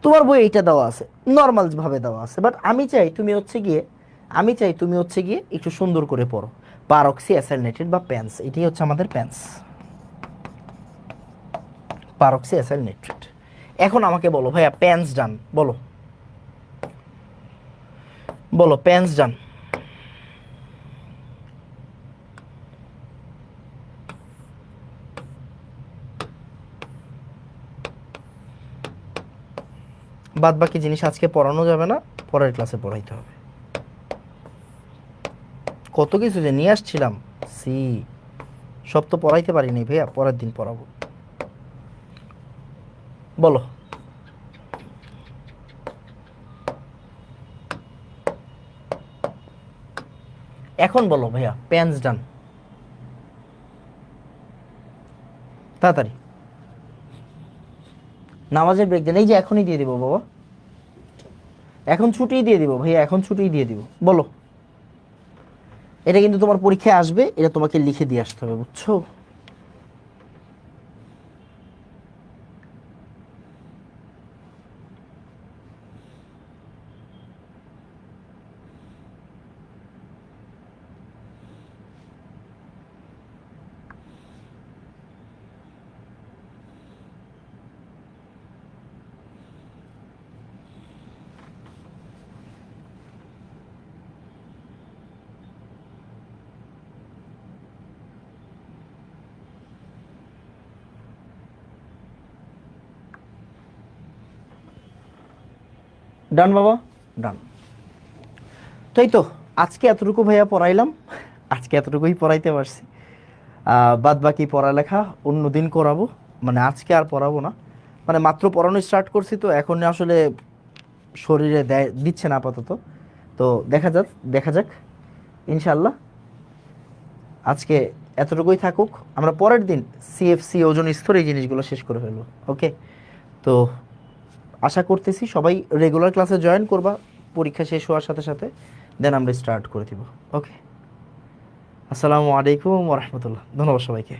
S1: তোমার বইয়ে এইটা দেওয়া আছে, নর্মাল ভাবে দেওয়া আছে, বাট আমি চাই তুমি হচ্ছে গিয়ে একটু সুন্দর করে পড়ো পারঅক্সি অ্যাসাইল নাইট্রেট বা প্যান্স। এটাই হচ্ছে আমাদের প্যান্স, পারঅক্সি অ্যাসাইল নাইট্রেট। এখন আমাকে বলো ভাইয়া প্যান্স ডান, বলো বলো প্যান্স ডান। বাদ বাকি জিনিস আজকে পড়ানো যাবে না, পরের ক্লাসে পড়াইতে হবে। কত কিছু যে নিয়ে আসছিলাম, সি সব তো পড়াইতে পারিনি ভাইয়া, পরের দিন পড়াবো। বলো এখন বলো ভাইয়া প্যান্স ডান, তাড়াতাড়ি। নামাজের ব্রেক দেন, এই যে এখনই দিয়ে দিব বাবা, এখন ছুটিই দিয়ে দিব ভাইয়া, এখন ছুটিই দিয়ে দিব। বলো, এটা কিন্তু তোমার পরীক্ষায় আসবে, এটা তোমাকে লিখে দিয়ে আসতে হবে, বুঝছো? ডান বাবা, ডান। তো এই তো আজকে এতটুকু ভাইয়া পড়াইলাম, আজকে এতটুকুই পড়াইতে পারছি। বাদ বাকি পড়ালেখা অন্য দিন করাবো, মানে আজকে আর পড়াবো না, মানে মাত্র পড়ানো স্টার্ট করছি তো এখন আসলে শরীরে দিচ্ছে না আপাতত। তো দেখা যাক ইনশাল্লাহ। আজকে এতটুকুই থাকুক, আমরা পরের দিন CFC ওজন স্তর এই জিনিসগুলো শেষ করে ফেলবো। ওকে, তো আশা করতেছি সবাই রেগুলার ক্লাসে জয়েন করবা পরীক্ষা শেষ হওয়ার সাথে সাথে, দেন আমরা স্টার্ট করে দিব। ওকে, আসসালামু আলাইকুম ওয়া রাহমাতুল্লাহ, ধন্যবাদ সবাইকে।